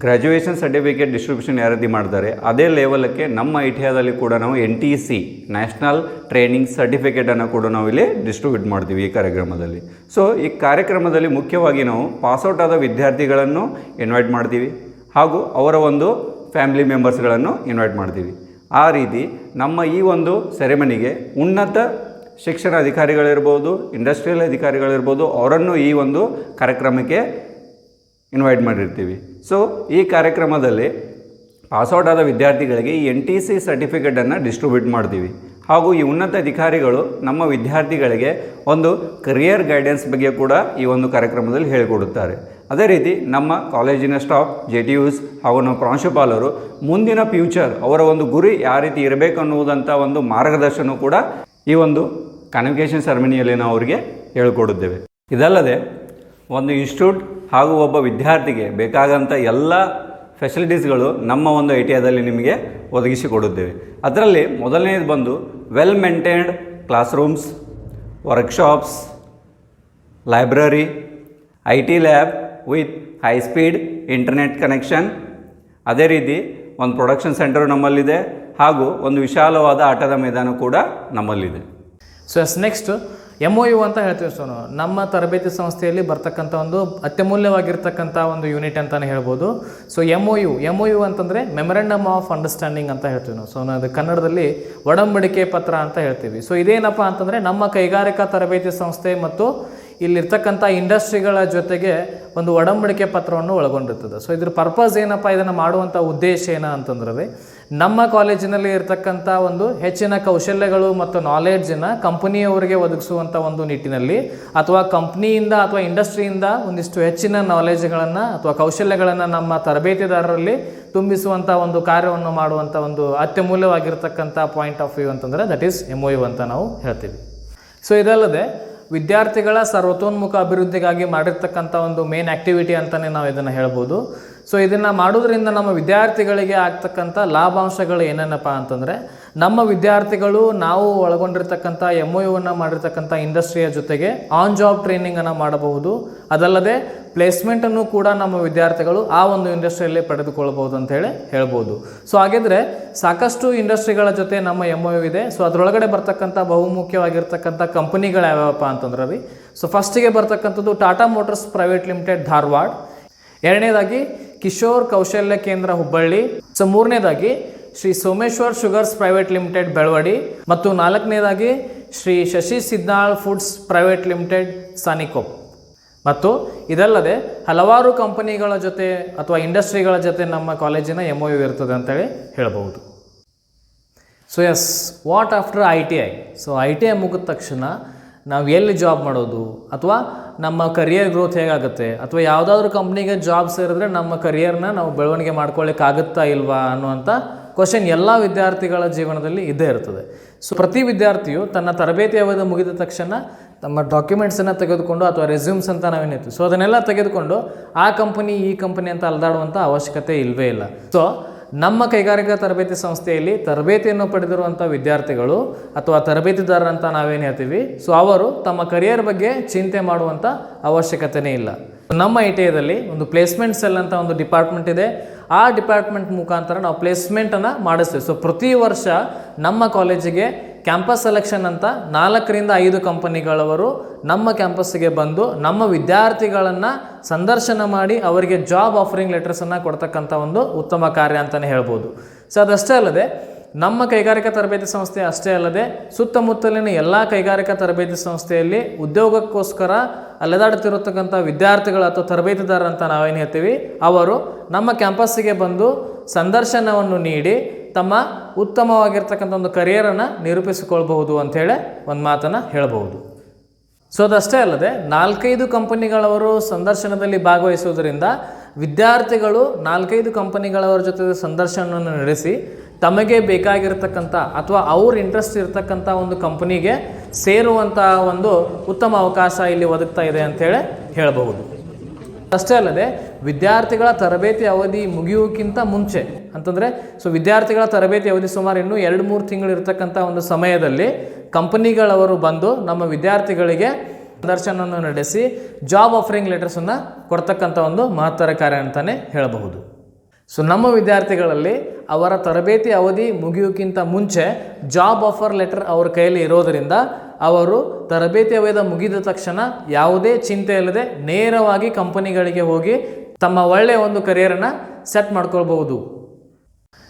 ಗ್ರ್ಯಾಜುಯೇಷನ್ ಸರ್ಟಿಫಿಕೇಟ್ ಡಿಸ್ಟ್ರಿಬ್ಯೂಷನ್ ಯಾವ ರೀತಿ ಮಾಡ್ತಾರೆ ಅದೇ ಲೆವೆಲಕ್ಕೆ ನಮ್ಮ ITIದಲ್ಲಿ ಕೂಡ ನಾವು NTC ನ್ಯಾಷನಲ್ ಟ್ರೈನಿಂಗ್ ಸರ್ಟಿಫಿಕೇಟನ್ನು ಕೂಡ ನಾವು ಇಲ್ಲಿ ಡಿಸ್ಟ್ರಿಬ್ಯೂಟ್ ಮಾಡ್ತೀವಿ ಈ ಕಾರ್ಯಕ್ರಮದಲ್ಲಿ. ಸೊ ಈ ಕಾರ್ಯಕ್ರಮದಲ್ಲಿ ಮುಖ್ಯವಾಗಿ ನಾವು ಪಾಸ್ಔಟ್ ಆದ ವಿದ್ಯಾರ್ಥಿಗಳನ್ನು ಇನ್ವೈಟ್ ಮಾಡ್ತೀವಿ ಹಾಗೂ ಅವರ ಒಂದು ಫ್ಯಾಮಿಲಿ ಮೆಂಬರ್ಸ್ಗಳನ್ನು ಇನ್ವೈಟ್ ಮಾಡ್ತೀವಿ. ಆ ರೀತಿ ನಮ್ಮ ಈ ಒಂದು ಸೆರೆಮನಿಗೆ ಉನ್ನತ ಶಿಕ್ಷಣ ಅಧಿಕಾರಿಗಳಿರ್ಬೋದು, ಇಂಡಸ್ಟ್ರಿಯಲ್ ಅಧಿಕಾರಿಗಳಿರ್ಬೋದು, ಅವರನ್ನು ಈ ಒಂದು ಕಾರ್ಯಕ್ರಮಕ್ಕೆ ಇನ್ವೈಟ್ ಮಾಡಿರ್ತೀವಿ. ಸೊ ಈ ಕಾರ್ಯಕ್ರಮದಲ್ಲಿ ಪಾಸ್ಔಟ್ ಆದ ವಿದ್ಯಾರ್ಥಿಗಳಿಗೆ ಈ NTC ಸರ್ಟಿಫಿಕೇಟನ್ನು ಡಿಸ್ಟ್ರಿಬ್ಯೂಟ್ ಮಾಡ್ತೀವಿ ಹಾಗೂ ಈ ಉನ್ನತ ಅಧಿಕಾರಿಗಳು ನಮ್ಮ ವಿದ್ಯಾರ್ಥಿಗಳಿಗೆ ಒಂದು ಕರಿಯರ್ ಗೈಡೆನ್ಸ್ ಬಗ್ಗೆ ಕೂಡ ಈ ಒಂದು ಕಾರ್ಯಕ್ರಮದಲ್ಲಿ ಹೇಳಿಕೊಡುತ್ತಾರೆ. ಅದೇ ರೀತಿ ನಮ್ಮ ಕಾಲೇಜಿನ ಸ್ಟಾಫ್ JTUs ಹಾಗೂ ನಮ್ಮ ಪ್ರಾಂಶುಪಾಲರು ಮುಂದಿನ ಫ್ಯೂಚರ್ ಅವರ ಒಂದು ಗುರಿ ಯಾವ ರೀತಿ ಇರಬೇಕು ಅನ್ನುವುದಂಥ ಒಂದು ಮಾರ್ಗದರ್ಶನ ಕೂಡ ಈ ಒಂದು ಕನ್ವೊಕೇಷನ್ ಸೆರೆಮನಿಯಲ್ಲಿ ನಾವು ಅವರಿಗೆ ಹೇಳಿಕೊಡುತ್ತೇವೆ. ಇದಲ್ಲದೆ ಒಂದು ಇನ್ಸ್ಟಿಟ್ಯೂಟ್ ಹಾಗೂ ಒಬ್ಬ ವಿದ್ಯಾರ್ಥಿಗೆ ಬೇಕಾದಂಥ ಎಲ್ಲ ಫೆಸಿಲಿಟೀಸ್ಗಳು ನಮ್ಮ ಒಂದು ITIದಲ್ಲಿ ನಿಮಗೆ ಒದಗಿಸಿಕೊಡುತ್ತೇವೆ. ಅದರಲ್ಲಿ ಮೊದಲನೇದು ಬಂದು well maintained class rooms, workshops, library, IT lab with high speed internet connection. ಅದೇ ರೀತಿ ಒಂದು ಪ್ರೊಡಕ್ಷನ್ ಸೆಂಟರ್ ನಮ್ಮಲ್ಲಿದೆ ಹಾಗೂ ಒಂದು ವಿಶಾಲವಾದ ಆಟದ ಮೈದಾನ ಕೂಡ ನಮ್ಮಲ್ಲಿದೆ. ಸೊ ನೆಕ್ಸ್ಟ್ MOU ಅಂತ ಹೇಳ್ತೀವಿ. ಸೊ ನಮ್ಮ ತರಬೇತಿ ಸಂಸ್ಥೆಯಲ್ಲಿ ಬರ್ತಕ್ಕಂಥ ಒಂದು ಅತ್ಯಮೂಲ್ಯವಾಗಿರ್ತಕ್ಕಂಥ ಒಂದು ಯೂನಿಟ್ ಅಂತಲೇ ಹೇಳ್ಬೋದು. ಸೊ MOU ಅಂತಂದರೆ ಮೆಮೊರಂಡಮ್ ಆಫ್ ಅಂಡರ್ಸ್ಟ್ಯಾಂಡಿಂಗ್ ಅಂತ ಹೇಳ್ತೀವಿ ನಾವು. ಸೊ ಅದು ಕನ್ನಡದಲ್ಲಿ ಒಡಂಬಡಿಕೆ ಪತ್ರ ಅಂತ ಹೇಳ್ತೀವಿ. ಸೊ ಇದೇನಪ್ಪ ಅಂತಂದರೆ ನಮ್ಮ ಕೈಗಾರಿಕಾ ತರಬೇತಿ ಸಂಸ್ಥೆ ಮತ್ತು ಇಲ್ಲಿರ್ತಕ್ಕಂಥ ಇಂಡಸ್ಟ್ರಿಗಳ ಜೊತೆಗೆ ಒಂದು ಒಡಂಬಡಿಕೆ ಪತ್ರವನ್ನು ಒಳಗೊಂಡಿರ್ತದೆ. ಸೊ ಇದ್ರ ಪರ್ಪಸ್ ಏನಪ್ಪ, ಇದನ್ನು ಮಾಡುವಂಥ ಉದ್ದೇಶ ಏನ ಅಂತಂದ್ರೆ ನಮ್ಮ ಕಾಲೇಜಿನಲ್ಲಿ ಇರ್ತಕ್ಕಂಥ ಒಂದು ಹೆಚ್ಚಿನ ಕೌಶಲ್ಯಗಳು ಮತ್ತು ನಾಲೆಡ್ಜನ್ನು ಕಂಪನಿಯವರಿಗೆ ಒದಗಿಸುವಂಥ ಒಂದು ನಿಟ್ಟಿನಲ್ಲಿ ಅಥವಾ ಕಂಪ್ನಿಯಿಂದ ಅಥವಾ ಇಂಡಸ್ಟ್ರಿಯಿಂದ ಒಂದಿಷ್ಟು ಹೆಚ್ಚಿನ ನಾಲೆಜ್ಗಳನ್ನು ಅಥವಾ ಕೌಶಲ್ಯಗಳನ್ನು ನಮ್ಮ ತರಬೇತಿದಾರರಲ್ಲಿ ತುಂಬಿಸುವಂಥ ಒಂದು ಕಾರ್ಯವನ್ನು ಮಾಡುವಂಥ ಒಂದು ಅತ್ಯಮೂಲ್ಯವಾಗಿರ್ತಕ್ಕಂಥ ಪಾಯಿಂಟ್ ಆಫ್ ವ್ಯೂ ಅಂತಂದರೆ ದಟ್ ಈಸ್ MOU ಅಂತ ನಾವು ಹೇಳ್ತೀವಿ. ಸೊ ಇದಲ್ಲದೆ ವಿದ್ಯಾರ್ಥಿಗಳ ಸರ್ವತೋನ್ಮುಖ ಅಭಿವೃದ್ಧಿಗಾಗಿ ಮಾಡಿರ್ತಕ್ಕಂಥ ಒಂದು ಮೇನ್ ಆ್ಯಕ್ಟಿವಿಟಿ ಅಂತಲೇ ನಾವು ಇದನ್ನು ಹೇಳ್ಬೋದು. ಸೊ ಇದನ್ನು ಮಾಡೋದ್ರಿಂದ ನಮ್ಮ ವಿದ್ಯಾರ್ಥಿಗಳಿಗೆ ಆಗ್ತಕ್ಕಂಥ ಲಾಭಾಂಶಗಳು ಏನೇನಪ್ಪ ಅಂತಂದರೆ ನಮ್ಮ ವಿದ್ಯಾರ್ಥಿಗಳು ನಾವು ಒಳಗೊಂಡಿರ್ತಕ್ಕಂಥ MOUವನ್ನು ಮಾಡಿರ್ತಕ್ಕಂಥ ಇಂಡಸ್ಟ್ರಿಯ ಜೊತೆಗೆ ಆನ್ ಜಾಬ್ ಟ್ರೈನಿಂಗನ್ನು ಮಾಡಬಹುದು. ಅದಲ್ಲದೆ ಪ್ಲೇಸ್ಮೆಂಟನ್ನು ಕೂಡ ನಮ್ಮ ವಿದ್ಯಾರ್ಥಿಗಳು ಆ ಒಂದು ಇಂಡಸ್ಟ್ರಿಯಲ್ಲಿ ಪಡೆದುಕೊಳ್ಳಬಹುದು ಅಂತೇಳಿ ಹೇಳ್ಬೋದು. ಸೊ ಹಾಗಿದ್ರೆ ಸಾಕಷ್ಟು ಇಂಡಸ್ಟ್ರಿಗಳ ಜೊತೆ ನಮ್ಮ MOU ಇದೆ. ಸೊ ಅದರೊಳಗಡೆ ಬರ್ತಕ್ಕಂಥ ಬಹುಮುಖ್ಯವಾಗಿರ್ತಕ್ಕಂಥ ಕಂಪನಿಗಳು ಯಾವ್ಯಾವಪ್ಪ ಅಂತಂದ್ರೆ ರೀ, ಸೊ ಫಸ್ಟಿಗೆ ಬರ್ತಕ್ಕಂಥದ್ದು Tata motors private limited Dharwad, ಎರಡನೇದಾಗಿ ಕಿಶೋರ್ ಕೌಶಲ್ಯ ಕೇಂದ್ರ ಹುಬ್ಬಳ್ಳಿ, ಸೊ ಮೂರನೇದಾಗಿ Shri Someshwar sugars private limited Belavadi, ಮತ್ತು ನಾಲ್ಕನೇದಾಗಿ Shri Shashi Sidnal foods private limited Sanikop. ಮತ್ತು ಇದಲ್ಲದೆ ಹಲವಾರು ಕಂಪನಿಗಳ ಜೊತೆ ಅಥವಾ ಇಂಡಸ್ಟ್ರಿಗಳ ಜೊತೆ ನಮ್ಮ ಕಾಲೇಜಿನ MOU ಇರ್ತದೆ ಅಂತೇಳಿ ಹೇಳ್ಬೋದು. So yes, what after ITI? So ITI ಮುಗಿದ ತಕ್ಷಣ ನಾವು ಎಲ್ಲಿ ಜಾಬ್ ಮಾಡೋದು ಅಥವಾ ನಮ್ಮ ಕರಿಯರ್ ಗ್ರೋತ್ ಹೇಗಾಗುತ್ತೆ ಅಥವಾ ಯಾವುದಾದ್ರೂ ಕಂಪ್ನಿಗೆ ಜಾಬ್ ಸೇರಿದ್ರೆ ನಮ್ಮ ಕರಿಯರ್ನ ನಾವು ಬೆಳವಣಿಗೆ ಮಾಡ್ಕೊಳ್ಳಿಕ್ಕಾಗುತ್ತಾ ಇಲ್ವಾ ಅನ್ನುವಂಥ ಕ್ವಶನ್ ಎಲ್ಲ ವಿದ್ಯಾರ್ಥಿಗಳ ಜೀವನದಲ್ಲಿ ಇದ್ದೇ ಇರ್ತದೆ. ಸೊ ಪ್ರತಿ ವಿದ್ಯಾರ್ಥಿಯು ತನ್ನ ತರಬೇತಿ ಅವಧಿ ಮುಗಿದ ತಕ್ಷಣ ತಮ್ಮ ಡಾಕ್ಯುಮೆಂಟ್ಸನ್ನು ತೆಗೆದುಕೊಂಡು ಅಥವಾ ರೆಸ್ಯೂಮ್ಸ್ ಅಂತ ನಾವೇನಿತ್ತು ಸೊ ಅದನ್ನೆಲ್ಲ ತೆಗೆದುಕೊಂಡು ಆ ಕಂಪನಿ ಈ ಕಂಪನಿ ಅಂತ ಅಲ್ದಾಡುವಂಥ ಅವಶ್ಯಕತೆ ಇಲ್ಲವೇ ಇಲ್ಲ. ಸೊ ನಮ್ಮ ಕೈಗಾರಿಕಾ ತರಬೇತಿ ಸಂಸ್ಥೆಯಲ್ಲಿ ತರಬೇತಿಯನ್ನು ಪಡೆದಿರುವಂಥ ವಿದ್ಯಾರ್ಥಿಗಳು ಅಥವಾ ತರಬೇತಿದಾರರಂತ ನಾವೇನು ಹೇಳ್ತೀವಿ, ಸೊ ಅವರು ತಮ್ಮ ಕರಿಯರ್ ಬಗ್ಗೆ ಚಿಂತೆ ಮಾಡುವಂಥ ಅವಶ್ಯಕತೆಯೇ ಇಲ್ಲ. ನಮ್ಮ ITIದಲ್ಲಿ ಒಂದು ಪ್ಲೇಸ್ಮೆಂಟ್ ಸೆಲ್ ಅಂತ ಒಂದು ಡಿಪಾರ್ಟ್ಮೆಂಟ್ ಇದೆ. ಆ ಡಿಪಾರ್ಟ್ಮೆಂಟ್ ಮುಖಾಂತರ ನಾವು ಪ್ಲೇಸ್ಮೆಂಟನ್ನು ಮಾಡಿಸ್ತೇವೆ. ಸೊ ಪ್ರತಿ ವರ್ಷ ನಮ್ಮ ಕಾಲೇಜಿಗೆ ಕ್ಯಾಂಪಸ್ ಸೆಲೆಕ್ಷನ್ ಅಂತ 4ರಿಂದ 5 ಕಂಪನಿಗಳವರು ನಮ್ಮ ಕ್ಯಾಂಪಸ್ಸಿಗೆ ಬಂದು ನಮ್ಮ ವಿದ್ಯಾರ್ಥಿಗಳನ್ನು ಸಂದರ್ಶನ ಮಾಡಿ ಅವರಿಗೆ ಜಾಬ್ ಆಫರಿಂಗ್ ಲೆಟರ್ಸನ್ನು ಕೊಡ್ತಕ್ಕಂಥ ಒಂದು ಉತ್ತಮ ಕಾರ್ಯ ಅಂತಲೇ ಹೇಳ್ಬೋದು. ಸೊ ಅದಷ್ಟೇ ಅಲ್ಲದೆ ನಮ್ಮ ಕೈಗಾರಿಕಾ ತರಬೇತಿ ಸಂಸ್ಥೆ ಅಷ್ಟೇ ಅಲ್ಲದೆ ಸುತ್ತಮುತ್ತಲಿನ ಎಲ್ಲ ಕೈಗಾರಿಕಾ ತರಬೇತಿ ಸಂಸ್ಥೆಯಲ್ಲಿ ಉದ್ಯೋಗಕ್ಕೋಸ್ಕರ ಅಲೆದಾಡುತ್ತಿರತಕ್ಕಂಥ ವಿದ್ಯಾರ್ಥಿಗಳು ಅಥವಾ ತರಬೇತಿದಾರ ಅಂತ ನಾವೇನು ಹೇಳ್ತೀವಿ, ಅವರು ನಮ್ಮ ಕ್ಯಾಂಪಸ್ಸಿಗೆ ಬಂದು ಸಂದರ್ಶನವನ್ನು ನೀಡಿ ತಮ್ಮ ಉತ್ತಮವಾಗಿರ್ತಕ್ಕಂಥ ಒಂದು ಕರಿಯರನ್ನು ನಿರೂಪಿಸಿಕೊಳ್ಬಹುದು ಅಂಥೇಳಿ ಒಂದು ಮಾತನ್ನು ಹೇಳಬಹುದು. ಸೊ ಅದಷ್ಟೇ ಅಲ್ಲದೆ 4-5 ಕಂಪನಿಗಳವರು ಸಂದರ್ಶನದಲ್ಲಿ ಭಾಗವಹಿಸುವುದರಿಂದ ವಿದ್ಯಾರ್ಥಿಗಳು 4-5 ಕಂಪನಿಗಳವರ ಜೊತೆ ಸಂದರ್ಶನವನ್ನು ನಡೆಸಿ ತಮಗೆ ಬೇಕಾಗಿರ್ತಕ್ಕಂಥ ಅಥವಾ ಅವ್ರ ಇಂಟ್ರೆಸ್ಟ್ ಇರತಕ್ಕಂಥ ಒಂದು ಕಂಪನಿಗೆ ಸೇರುವಂಥ ಒಂದು ಉತ್ತಮ ಅವಕಾಶ ಇಲ್ಲಿ ಒದಗ್ತಾ ಇದೆ ಅಂಥೇಳಿ ಹೇಳಬಹುದು. ಅಷ್ಟೇ ಅಲ್ಲದೆ ವಿದ್ಯಾರ್ಥಿಗಳ ತರಬೇತಿ ಅವಧಿ ಮುಗಿಯೋಕ್ಕಿಂತ ಮುಂಚೆ ಅಂತಂದರೆ ವಿದ್ಯಾರ್ಥಿಗಳ ತರಬೇತಿ ಅವಧಿ ಸುಮಾರು ಇನ್ನೂ 2-3 ತಿಂಗಳು ಇರತಕ್ಕಂಥ ಒಂದು ಸಮಯದಲ್ಲಿ ಕಂಪನಿಗಳವರು ಬಂದು ನಮ್ಮ ವಿದ್ಯಾರ್ಥಿಗಳಿಗೆ ಸಂದರ್ಶನವನ್ನು ನಡೆಸಿ ಜಾಬ್ ಆಫರಿಂಗ್ ಲೆಟರ್ಸನ್ನು ಕೊಡ್ತಕ್ಕಂಥ ಒಂದು ಮಹತ್ತರ ಕಾರ್ಯ ಅಂತಲೇ ಹೇಳಬಹುದು. ಸೊ ನಮ್ಮ ವಿದ್ಯಾರ್ಥಿಗಳಲ್ಲಿ ಅವರ ತರಬೇತಿ ಅವಧಿ ಮುಗಿಯೋಕ್ಕಿಂತ ಮುಂಚೆ ಜಾಬ್ ಆಫರ್ ಲೆಟರ್ ಅವ್ರ ಕೈಯಲ್ಲಿ ಇರೋದರಿಂದ ಅವರು ತರಬೇತಿ ಅವಧಿ ಮುಗಿದ ತಕ್ಷಣ ಯಾವುದೇ ಚಿಂತೆ ಇಲ್ಲದೆ ನೇರವಾಗಿ ಕಂಪನಿಗಳಿಗೆ ಹೋಗಿ ತಮ್ಮ ಒಳ್ಳೆಯ ಒಂದು ಕರಿಯರನ್ನು ಸೆಟ್ ಮಾಡ್ಕೊಳ್ಬಹುದು.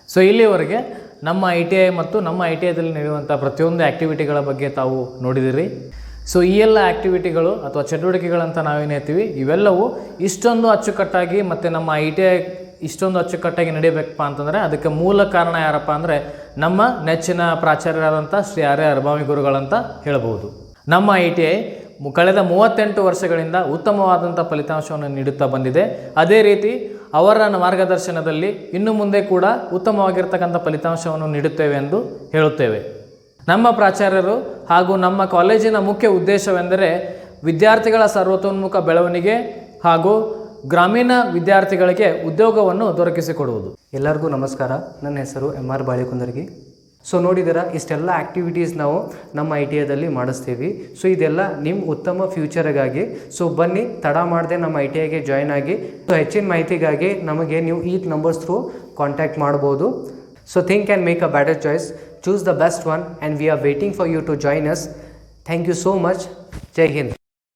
ಸೊ ಇಲ್ಲಿವರೆಗೆ ನಮ್ಮ ITI ಮತ್ತು ನಮ್ಮ ITIದಲ್ಲಿ ನಡೆಯುವಂಥ ಪ್ರತಿಯೊಂದು ಆ್ಯಕ್ಟಿವಿಟಿಗಳ ಬಗ್ಗೆ ತಾವು ನೋಡಿದಿರಿ. ಸೊ ಈ ಎಲ್ಲ ಆ್ಯಕ್ಟಿವಿಟಿಗಳು ಅಥವಾ ಚಟುವಟಿಕೆಗಳಂತ ನಾವೇನು ಹೇಳ್ತೀವಿ, ಇವೆಲ್ಲವೂ ಇಷ್ಟೊಂದು ಅಚ್ಚುಕಟ್ಟಾಗಿ ಮತ್ತು ನಮ್ಮ ITI ಇಷ್ಟೊಂದು ಅಚ್ಚುಕಟ್ಟಾಗಿ ನಡೆಯಬೇಕಪ್ಪ ಅಂತಂದರೆ ಅದಕ್ಕೆ ಮೂಲ ಕಾರಣ ಯಾರಪ್ಪ ಅಂದರೆ ನಮ್ಮ ನೆಚ್ಚಿನ ಪ್ರಾಚಾರ್ಯರಾದಂಥ ಶ್ರೀ ಆರ್ಯ ಅರ್ಭಾವಿ ಗುರುಗಳಂತ ಹೇಳಬಹುದು. ನಮ್ಮ ITI ಕಳೆದ 38 ವರ್ಷಗಳಿಂದ ಉತ್ತಮವಾದಂಥ ಫಲಿತಾಂಶವನ್ನು ನೀಡುತ್ತಾ ಬಂದಿದೆ. ಅದೇ ರೀತಿ ಅವರ ಮಾರ್ಗದರ್ಶನದಲ್ಲಿ ಇನ್ನು ಮುಂದೆ ಕೂಡ ಉತ್ತಮವಾಗಿರ್ತಕ್ಕಂಥ ಫಲಿತಾಂಶವನ್ನು ನೀಡುತ್ತೇವೆ ಎಂದು ಹೇಳುತ್ತೇವೆ. ನಮ್ಮ ಪ್ರಾಚಾರ್ಯರು ಹಾಗೂ ನಮ್ಮ ಕಾಲೇಜಿನ ಮುಖ್ಯ ಉದ್ದೇಶವೆಂದರೆ ವಿದ್ಯಾರ್ಥಿಗಳ ಸರ್ವತೋನ್ಮುಖ ಬೆಳವಣಿಗೆ ಹಾಗೂ ಗ್ರಾಮೀಣ ವಿದ್ಯಾರ್ಥಿಗಳಿಗೆ ಉದ್ಯೋಗವನ್ನು ದೊರಕಿಸಿಕೊಡುವುದು. ಎಲ್ಲರಿಗೂ ನಮಸ್ಕಾರ. ನನ್ನ ಹೆಸರು MR ಬಾಳಿಕುಂದರ್ಗಿ. ಸೊ ನೋಡಿದ್ದೀರಾ, ಇಷ್ಟೆಲ್ಲ ಆ್ಯಕ್ಟಿವಿಟೀಸ್ ನಾವು ನಮ್ಮ ITIದಲ್ಲಿ ಮಾಡಿಸ್ತೀವಿ. ಸೊ ಇದೆಲ್ಲ ನಿಮ್ಮ ಉತ್ತಮ ಫ್ಯೂಚರ್ಗಾಗಿ. ಸೊ ಬನ್ನಿ, ತಡ ಮಾಡದೆ ನಮ್ಮ ITIಗೆ ಜಾಯ್ನ್ ಆಗಿ. ಸೊ ಹೆಚ್ಚಿನ ಮಾಹಿತಿಗಾಗಿ ನಮಗೆ ನೀವು ಈ ನಂಬರ್ಸ್ ಥ್ರೂ ಕಾಂಟ್ಯಾಕ್ಟ್ ಮಾಡ್ಬೋದು. So think and make a better choice. Choose the best one and we are waiting for you to join us. Thank you so much. ಜೈ ಹಿಂದ್.